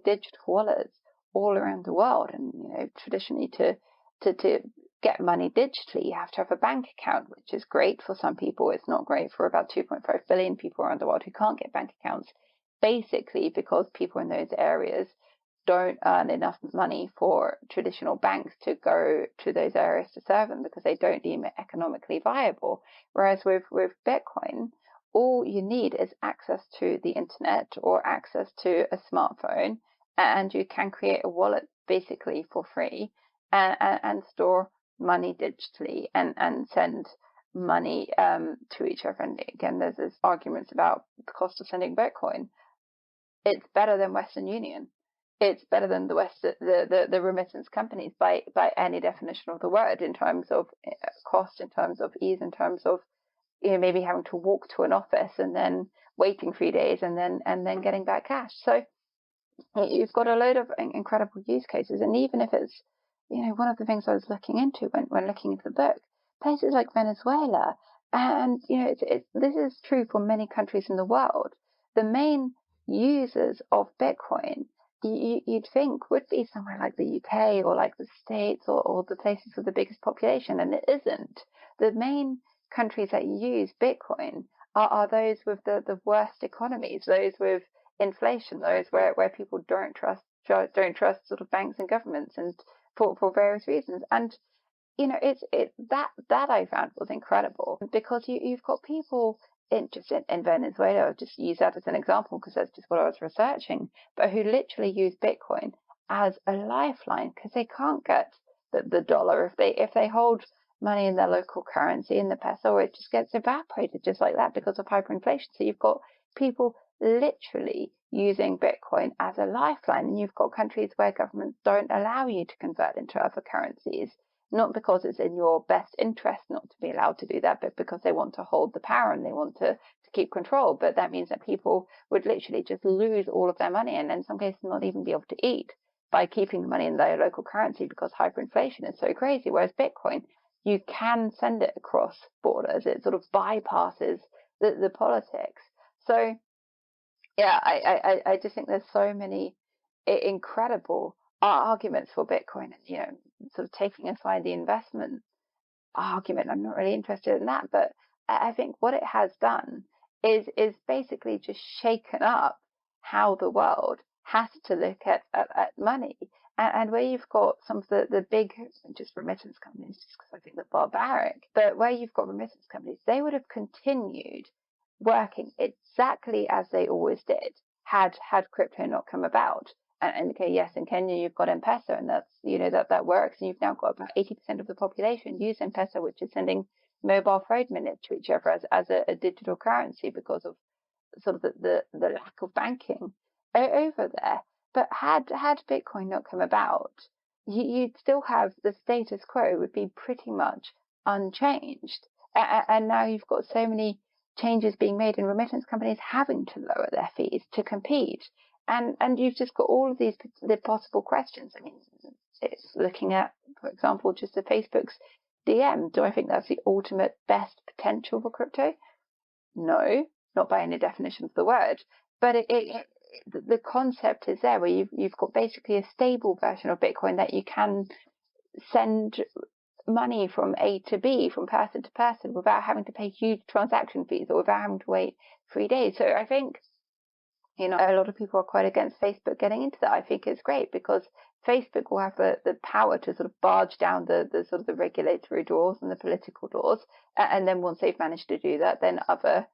digital wallets all around the world, and traditionally to get money digitally, you have to have a bank account, which is great for some people. It's not great for about 2.5 billion people around the world who can't get bank accounts, basically because people in those areas don't earn enough money for traditional banks to go to those areas to serve them because they don't deem it economically viable. Whereas with Bitcoin, all you need is access to the internet or access to a smartphone, and you can create a wallet basically for free and store money digitally and send money to each other. And again, there's arguments about the cost of sending Bitcoin. It's better than Western Union. It's better than the remittance companies by any definition of the word, in terms of cost, in terms of ease, in terms of maybe having to walk to an office and then waiting 3 days and then getting back cash. So you've got a load of incredible use cases. And even if it's one of the things I was looking into when looking into the book, places like Venezuela, and this is true for many countries in the world, the main users of Bitcoin you'd think would be somewhere like the UK or like the States or the places with the biggest population, and it isn't. The main countries that use Bitcoin are those with the worst economies, those with inflation, those where people don't trust sort of banks and governments, and for various reasons. And it's that I found was incredible, because you've got people in Venezuela. I'll just use that as an example because that's just what I was researching, but who literally use Bitcoin as a lifeline because they can't get the dollar. If they hold money in their local currency, in the peso, it just gets evaporated just like that because of hyperinflation. So you've got people literally using Bitcoin as a lifeline, and you've got countries where governments don't allow you to convert into other currencies, not because it's in your best interest not to be allowed to do that, but because they want to hold the power and they want to keep control. But that means that people would literally just lose all of their money, and in some cases not even be able to eat, by keeping the money in their local currency because hyperinflation is so crazy. Whereas Bitcoin, you can send it across borders. It sort of bypasses the politics. So yeah, I just think there's so many incredible arguments for Bitcoin, and sort of taking aside the investment argument, I'm not really interested in that. But I think what it has done is basically just shaken up how the world has to look at money, and where you've got some of the big just remittance companies, just because I think they're barbaric, but where you've got remittance companies, they would have continued working exactly as they always did had crypto not come about. And okay, yes, in Kenya you've got M-Pesa, and that's that works, and you've now got about 80% of the population use M-Pesa, which is sending mobile phone minutes to each other as a digital currency because of sort of the lack of banking over there. But had Bitcoin not come about, you'd still have the status quo would be pretty much unchanged. And now you've got so many changes being made in remittance companies having to lower their fees to compete. And you've just got all of the possible questions. I mean, it's looking at, for example, just the Facebook's DM. Do I think that's the ultimate best potential for crypto? No, not by any definition of the word. But the concept is there, where you've got basically a stable version of Bitcoin that you can send money from A to B, from person to person, without having to pay huge transaction fees or without having to wait 3 days. So I think a lot of people are quite against Facebook getting into that. I think it's great because Facebook will have the power to sort of barge down the sort of the regulatory doors and the political doors, and then once they've managed to do that, then other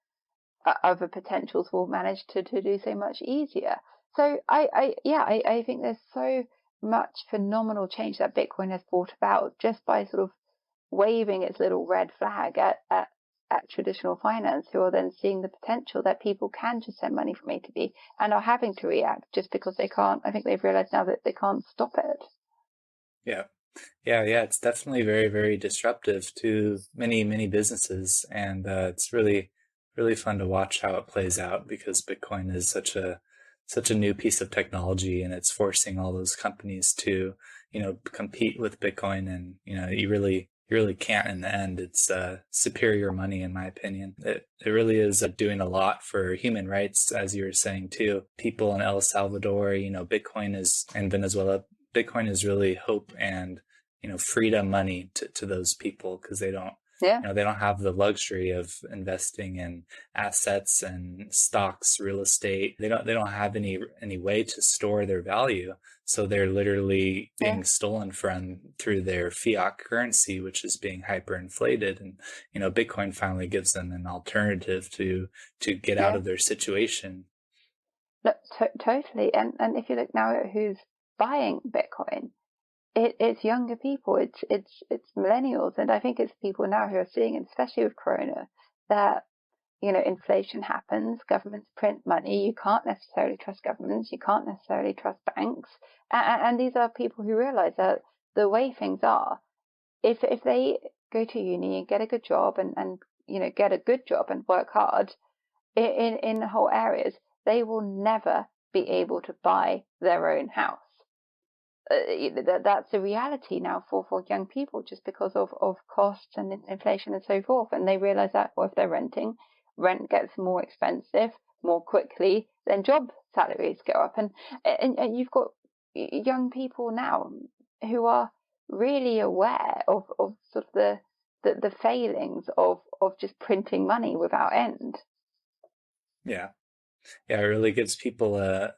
potentials will manage to do so much easier. So I think there's so much phenomenal change that Bitcoin has brought about just by sort of waving its little red flag at traditional finance, who are then seeing the potential that people can just send money from A to B and are having to react just because they can't. I think they've realized now that they can't stop it. Yeah. Yeah, it's definitely very, very disruptive to many, many businesses, and it's really, really fun to watch how it plays out because Bitcoin is such a new piece of technology, and it's forcing all those companies to, compete with Bitcoin, and you really can't in the end. It's superior money, in my opinion. It really is doing a lot for human rights, as you were saying too. People in El Salvador, Bitcoin is, and Venezuela, Bitcoin is really hope and freedom money to those people because they don't Yeah, they don't have the luxury of investing in assets and stocks, real estate. They don't have any way to store their value, so they're literally yeah, being stolen from through their fiat currency, which is being hyperinflated. And Bitcoin finally gives them an alternative to get out yeah. of their situation. Look, totally. And if you look now at who's buying Bitcoin, it's younger people, it's millennials, and I think it's people now who are seeing, especially with Corona, that inflation happens, governments print money, you can't necessarily trust governments, you can't necessarily trust banks, and these are people who realize that the way things are, if they go to uni and get a good job and get a good job and work hard in the whole areas, they will never be able to buy their own house. That's a reality now for young people just because of costs and inflation and so forth. And they realize that, well, if they're renting, rent gets more expensive more quickly, then job salaries go up. And you've got young people now who are really aware of sort of the failings of just printing money without end. Yeah. Yeah, it really gives people a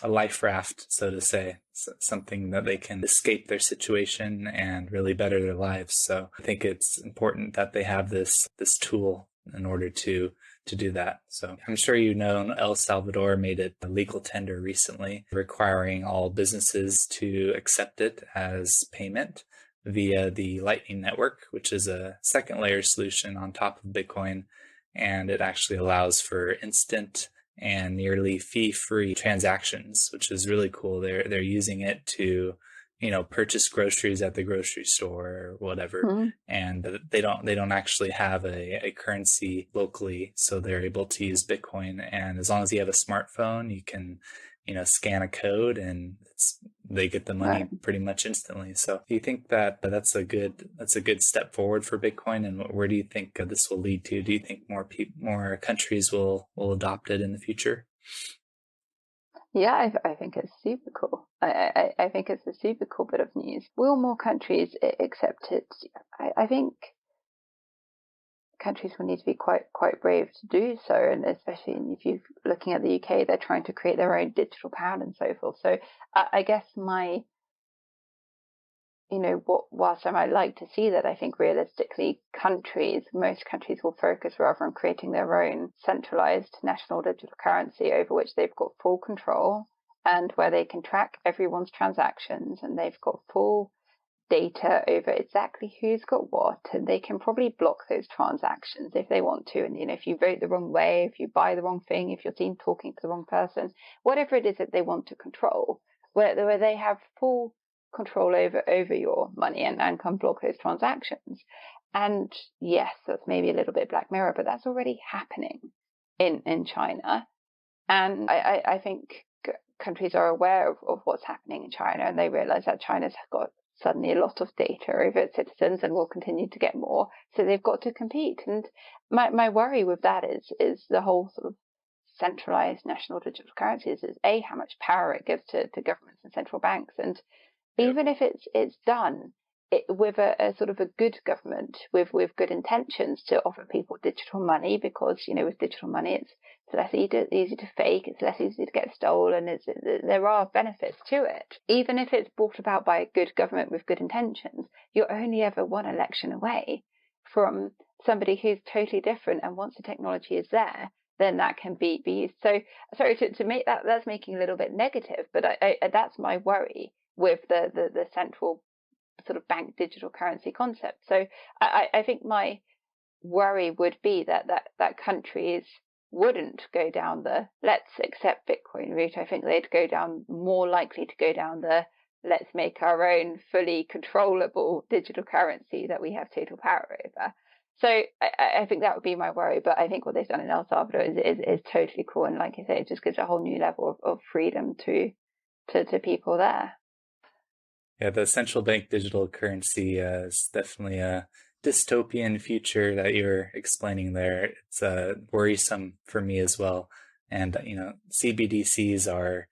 life raft, so to say, something that they can escape their situation and really better their lives. So I think it's important that they have this tool in order to do that. So I'm sure El Salvador made it a legal tender recently, requiring all businesses to accept it as payment via the Lightning Network, which is a second layer solution on top of Bitcoin. And it actually allows for instant and nearly fee-free transactions, which is really cool. They're using it to, purchase groceries at the grocery store or whatever, Mm. and they don't actually have a currency locally, so they're able to use Bitcoin. And as long as you have a smartphone, you can, scan a code, and they get the Right. money pretty much instantly. So do you think that that's a good step forward for Bitcoin, and where do you think this will lead to? Do you think more countries will adopt it in the future? Yeah, I think it's super cool. I think it's a super cool bit of news. Will more countries accept it? I think countries will need to be quite brave to do so, and especially if you're looking at the UK, they're trying to create their own digital pound and so forth. So I guess whilst I might like to see that, I think realistically, most countries will focus rather on creating their own centralized national digital currency over which they've got full control and where they can track everyone's transactions and they've got full data over exactly who's got what, and they can probably block those transactions if they want to. And if you vote the wrong way, if you buy the wrong thing, if you're seen talking to the wrong person, whatever it is that they want to control, where they have full control over your money and can block those transactions. And yes, that's maybe a little bit Black Mirror, but that's already happening in China. And I think countries are aware of what's happening in China, and they realize that China's got suddenly a lot of data over its citizens and will continue to get more. So they've got to compete. And my worry with that is the whole sort of centralized national digital currencies is how much power it gives to governments and central banks. And Yep. even if it's done with a sort of a good government with good intentions to offer people digital money, because with digital money it's less easy to fake, it's less easy to get stolen, there are benefits to it. Even if it's brought about by a good government with good intentions, you're only ever one election away from somebody who's totally different, and once the technology is there, then that can be used. So sorry to make that's making a little bit negative, but I that's my worry with the central sort of bank digital currency concept. So I think my worry would be that countries wouldn't go down the let's accept Bitcoin route. I think they'd more likely to go down the let's make our own fully controllable digital currency that we have total power over. So I think that would be my worry. But I think what they've done in El Salvador is totally cool. And like you say, it just gives a whole new level of freedom to people there. Yeah, the central bank digital currency is definitely a dystopian future that you're explaining there. It's worrisome for me as well. And, CBDCs are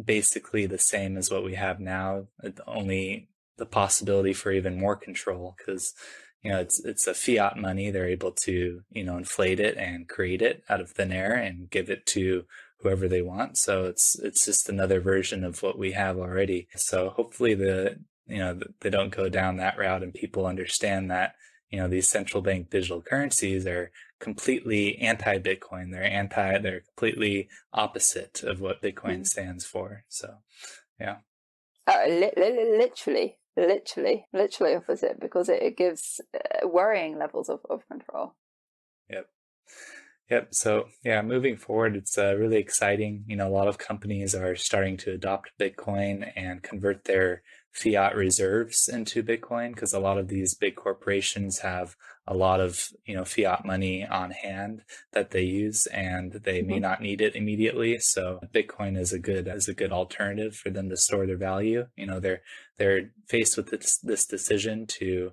basically the same as what we have now, only the possibility for even more control because, it's a fiat money. They're able to, inflate it and create it out of thin air and give it to whoever they want. So it's just another version of what we have already. So hopefully they don't go down that route and people understand that, these central bank digital currencies are completely anti-Bitcoin. They're completely opposite of what Bitcoin stands for. So, yeah. Literally opposite, because it gives worrying levels of control. Yep. So yeah, moving forward, it's really exciting. A lot of companies are starting to adopt Bitcoin and convert their fiat reserves into Bitcoin because a lot of these big corporations have a lot of, fiat money on hand that they use and they may not need it immediately. So Bitcoin is a good alternative for them to store their value. They're faced with this decision to,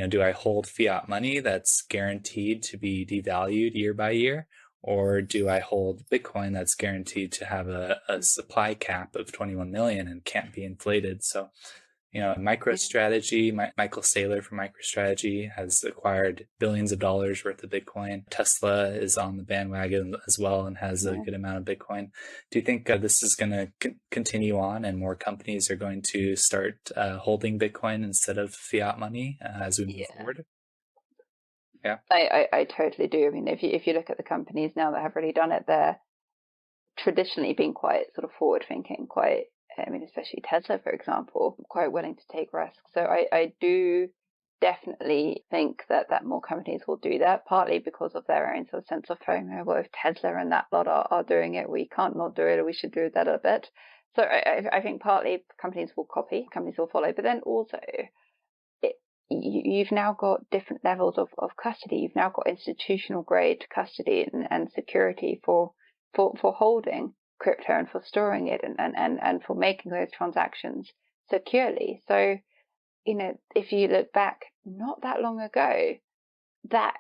do I hold fiat money that's guaranteed to be devalued year by year? Or do I hold Bitcoin that's guaranteed to have a supply cap of 21 million and can't be inflated? So, MicroStrategy, Michael Saylor from MicroStrategy has acquired billions of dollars worth of Bitcoin. Tesla is on the bandwagon as well and has a good amount of Bitcoin. Do you think this is going to continue on and more companies are going to start holding Bitcoin instead of fiat money as we move forward? Yeah, I totally do. I mean, if you look at the companies now that have really done it, they're traditionally been quite sort of forward thinking, especially Tesla, for example, quite willing to take risks. So I do definitely think that more companies will do that, partly because of their own sort of sense of FOMO. Well, if Tesla and that lot are doing it, we can't not do it, or we should do that a bit. So I think partly companies will copy, companies will follow, but then also you've now got different levels of custody. You've now got institutional grade custody and security for holding crypto and for storing it and for making those transactions securely. So, if you look back not that long ago, that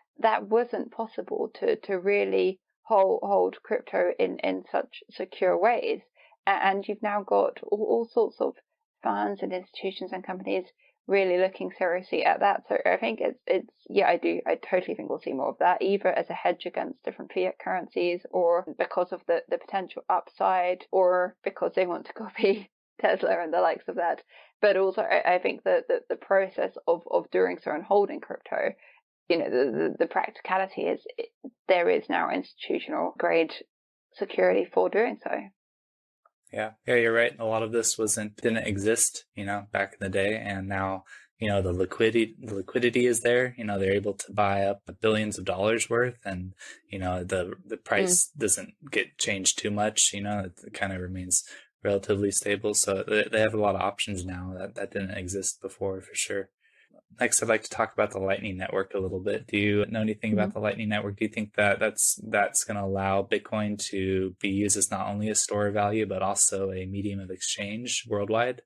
wasn't possible to really hold crypto in such secure ways. And you've now got all sorts of funds and institutions and companies really looking seriously at that. So I think I totally think we'll see more of that, either as a hedge against different fiat currencies, or because of the potential upside, or because they want to copy Tesla and the likes of that. But also I think that the process of doing so and holding crypto, the practicality is there is now institutional grade security for doing so. Yeah, you're right. A lot of this didn't exist, back in the day, and now, the liquidity is there. They're able to buy up billions of dollars worth, and the price doesn't get changed too much. It kind of remains relatively stable. So they have a lot of options now that didn't exist before, for sure. Next, I'd like to talk about the Lightning Network a little bit. Do you know anything about the Lightning Network? Do you think that's going to allow Bitcoin to be used as not only a store of value, but also a medium of exchange worldwide?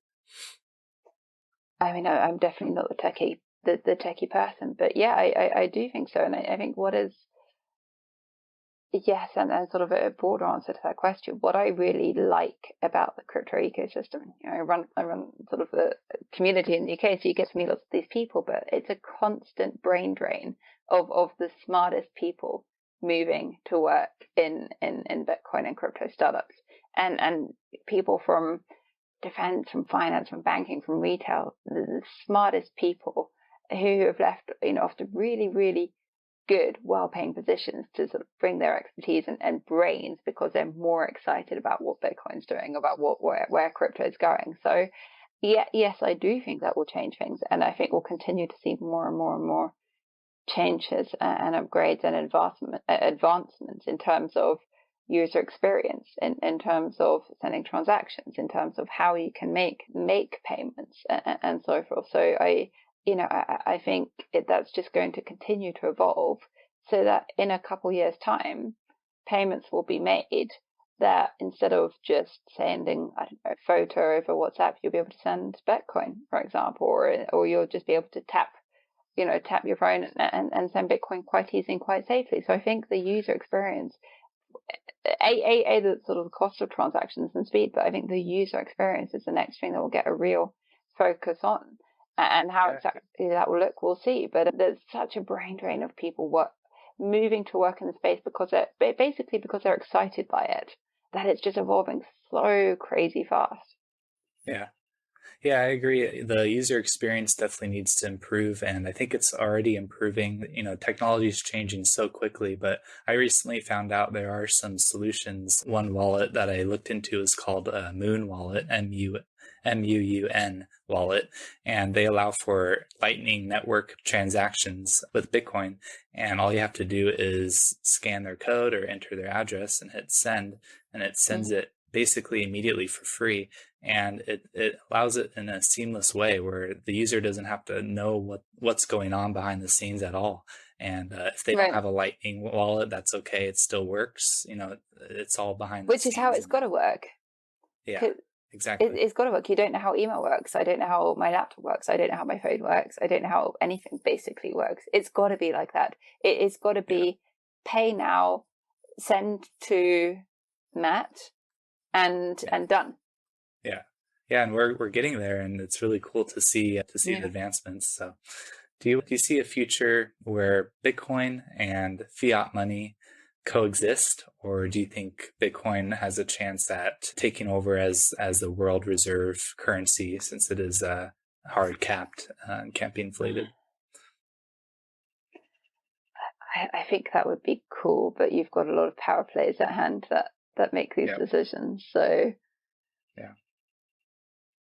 I mean, I'm definitely not the techie person, but yeah, I do think so. And I think yes, and sort of a broader answer to that question, what I really like about the crypto ecosystem, I run sort of a community in the UK, so you get to meet lots of these people, but it's a constant brain drain of the smartest people moving to work in Bitcoin and crypto startups, and people from defense, from finance, from banking, from retail, the smartest people who have left, after really, really good, well-paying positions to sort of bring their expertise and brains, because they're more excited about what Bitcoin's doing, about where crypto is going. So, yes, I do think that will change things, and I think we'll continue to see more and more and more changes and upgrades and advancements in terms of user experience in terms of sending transactions, in terms of how you can make payments and so forth. So I think that's just going to continue to evolve, so that in a couple years' time, payments will be made that instead of just sending, I don't know, a photo over WhatsApp, you'll be able to send Bitcoin, for example, or you'll just be able to tap your phone and send Bitcoin quite easily and quite safely. So I think the user experience, the sort of cost of transactions and speed, but I think the user experience is the next thing that will get a real focus on. And how exactly that will look, we'll see. But there's such a brain drain of people moving to work in the space because they're excited by it, that it's just evolving so crazy fast. Yeah, I agree. The user experience definitely needs to improve, and I think it's already improving. Technology is changing so quickly, but I recently found out there are some solutions. One wallet that I looked into is called Moon Wallet, MUUN wallet, and they allow for Lightning Network transactions with Bitcoin. And all you have to do is scan their code or enter their address and hit send, and it sends it basically immediately for free. And it allows it in a seamless way where the user doesn't have to know what's going on behind the scenes at all. And if they don't have a Lightning wallet, that's okay. It still works. It's all behind the scenes. Which is how it's got to work. Yeah, exactly. It's got to work. You don't know how email works. I don't know how my laptop works. I don't know how my phone works. I don't know how anything basically works. It's got to be like that. It's got to be pay now, send to Matt, and done. Yeah, and we're getting there, and it's really cool to see the advancements. So, do you see a future where Bitcoin and fiat money coexist, or do you think Bitcoin has a chance at taking over as the world reserve currency, since it is hard capped and can't be inflated? I think that would be cool, but you've got a lot of power players at hand that make these decisions. So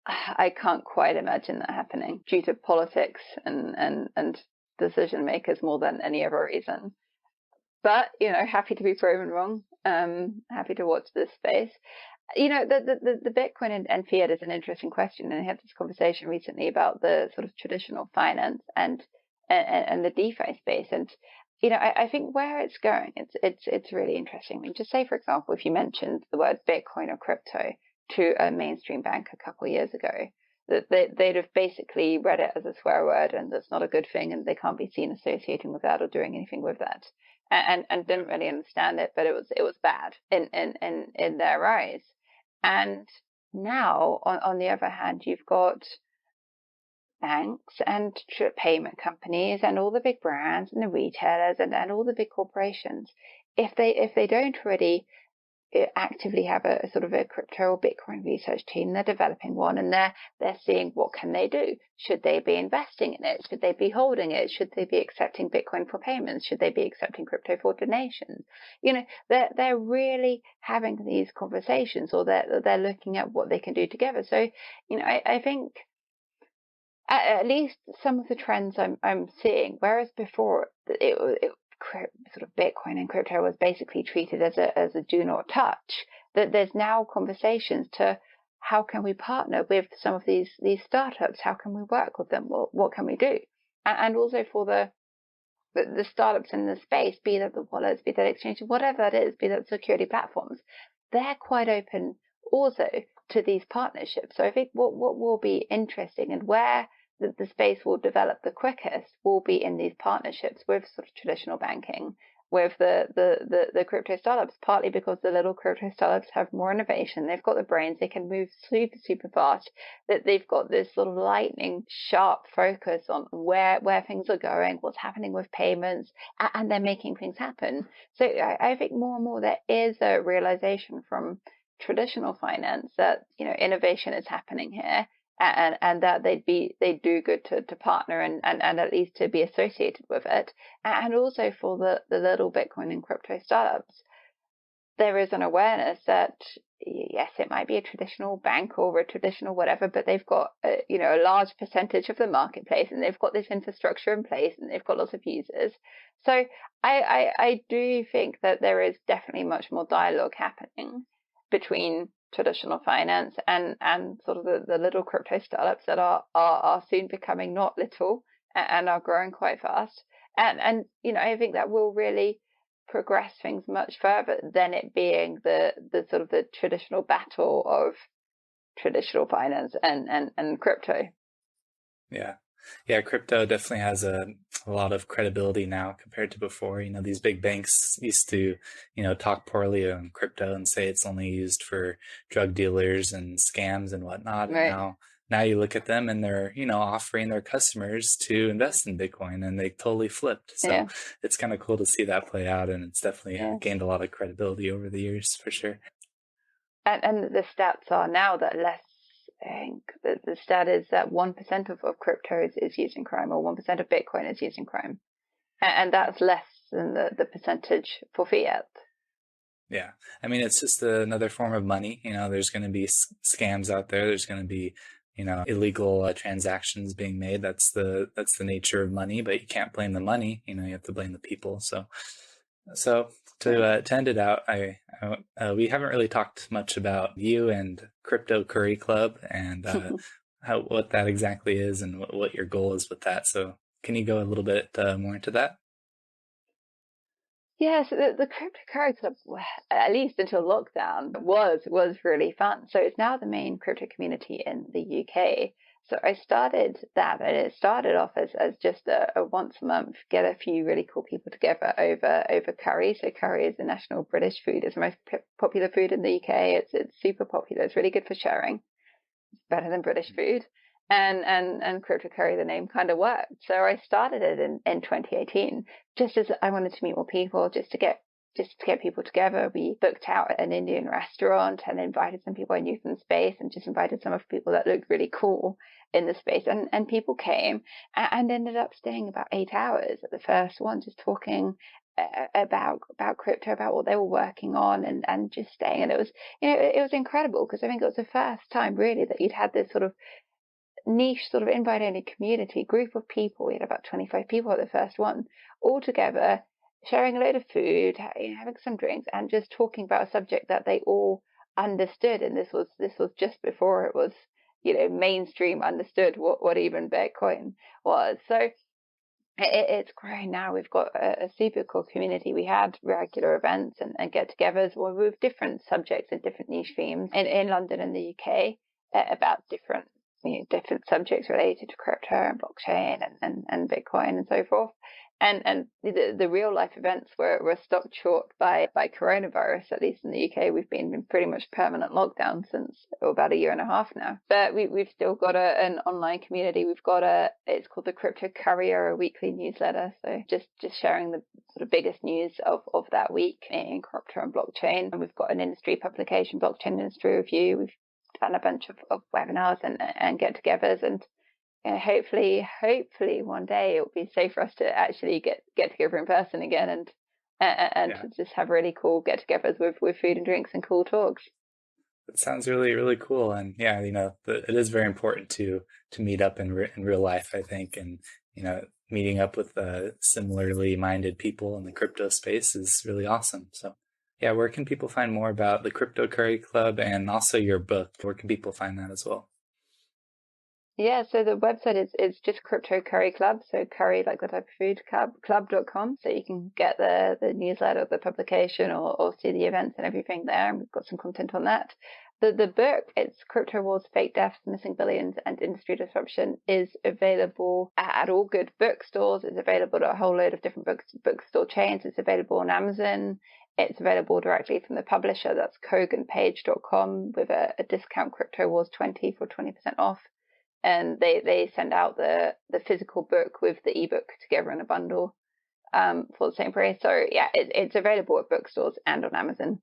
I can't quite imagine that happening due to politics and decision makers more than any other reason. But happy to be proven wrong. Happy to watch this space. The Bitcoin and fiat is an interesting question, and I had this conversation recently about the sort of traditional finance and the DeFi space. And I think where it's going, it's really interesting. I mean, just say, for example, if you mentioned the word Bitcoin or crypto to a mainstream bank a couple of years ago, that they'd have basically read it as a swear word, and that's not a good thing, and they can't be seen associating with that or doing anything with that, and didn't really understand it, but it was bad in their eyes. And now, on the other hand, you've got banks and payment companies and all the big brands and the retailers and all the big corporations. If they don't already actively have a sort of a crypto or Bitcoin research team, they're developing one, and they're seeing what can they do. Should they be investing in it? Should they be holding it? Should they be accepting Bitcoin for payments? Should they be accepting crypto for donations? They're really having these conversations, or they're looking at what they can do together. So I think at least some of the trends I'm seeing, whereas before it sort of Bitcoin and crypto was basically treated as a do not touch, that there's now conversations to how can we partner with some of these startups? How can we work with them? What can we do? And also for the startups in the space, be that the wallets, be that exchanges, whatever it is, be that security platforms, they're quite open also to these partnerships. So I think what will be interesting, and where the space will develop the quickest, will be in these partnerships with sort of traditional banking, with the crypto startups, partly because the little crypto startups have more innovation. They've got the brains, they can move super fast, that they've got this sort of lightning sharp focus on where things are going, what's happening with payments, and they're making things happen. So I think more and more there is a realization from traditional finance that innovation is happening here, and that they'd do good to partner and at least to be associated with it. And also for the little Bitcoin and crypto startups, there is an awareness that yes, it might be a traditional bank or a traditional whatever, but they've got a large percentage of the marketplace, and they've got this infrastructure in place, and they've got lots of users. So I do think that there is definitely much more dialogue happening between traditional finance and sort of the little crypto startups that are soon becoming not little and are growing quite fast. And I think that will really progress things much further than it being the sort of the traditional battle of traditional finance and crypto. Yeah. Yeah, crypto definitely has a lot of credibility now compared to before. These big banks used to, talk poorly on crypto and say it's only used for drug dealers and scams and whatnot. And Right. now you look at them and they're, offering their customers to invest in Bitcoin, and they totally flipped. So Yeah. it's kind of cool to see that play out, and it's definitely Yeah. gained a lot of credibility over the years for sure. And the stats are now that less, I think the stat is that 1% of crypto is used in crime, or 1% of Bitcoin is used in crime. And that's less than the percentage for fiat. Yeah. I mean, it's just another form of money. There's going to be scams out there. There's going to be, illegal transactions being made. That's the nature of money, but you can't blame the money. You have to blame the people. So to end it out, we haven't really talked much about you and Crypto Curry Club and what that exactly is and what your goal is with that. So can you go a little bit more into that? Yeah, so the crypto curry club, at least until lockdown, was really fun. So it's now the main crypto community in the UK. So I started that, and it started off as just a once a month, get a few really cool people together over curry. So curry is the national British food. It's the most popular food in the UK. It's super popular. It's really good for sharing. It's better than British food. And crypto curry, the name kind of worked. So I started it in 2018, just as I wanted to meet more people, just to get people together. We booked out an Indian restaurant and invited some people I knew from the space, and just invited some of the people that looked really cool in the space. And people came and ended up staying about 8 hours at the first one, just talking about crypto, about what they were working on, and just staying. And it was, it was incredible, because I think it was the first time really that you'd had this sort of niche, sort of invite only community group of people. We had about 25 people at the first one, all together, sharing a load of food, having some drinks, and just talking about a subject that they all understood. And this was just before it was, mainstream understood what even Bitcoin was. So it's grown now. We've got a super cool community. We had regular events and get-togethers with different subjects and different niche themes in London and the UK, about different subjects related to crypto and blockchain and Bitcoin and so forth. And the real life events were stopped short by coronavirus. At least in the UK, we've been in pretty much permanent lockdown since about a year and a half now. But we've still got an online community. We've got it's called the Crypto Courier, a weekly newsletter. So just sharing the sort of biggest news of that week in crypto and blockchain. And we've got an industry publication, Blockchain Industry Review. We've done a bunch of webinars and get-togethers, and hopefully one day it will be safe for us to actually get together in person again, and Yeah. to just have really cool get-togethers with food and drinks and cool talks. That sounds really, really cool. And yeah, it is very important to meet up in real life, I think. And, meeting up with similarly minded people in the crypto space is really awesome. So yeah, where can people find more about the Crypto Curry Club and also your book? Where can people find that as well? Yeah, so the website is just Crypto Curry Club, so curry like the type of food, club.com. So you can get the newsletter, the publication, or see the events and everything there. And we've got some content on that. The book, it's Crypto Wars, Fake Deaths, Missing Billions, and Industry Disruption, is available at all good bookstores. It's available at a whole load of different bookstore chains. It's available on Amazon. It's available directly from the publisher. That's koganpage.com with a discount Crypto Wars 20 for 20% off. And they send out the physical book with the ebook together in a bundle for the same price. So yeah, it's available at bookstores and on Amazon.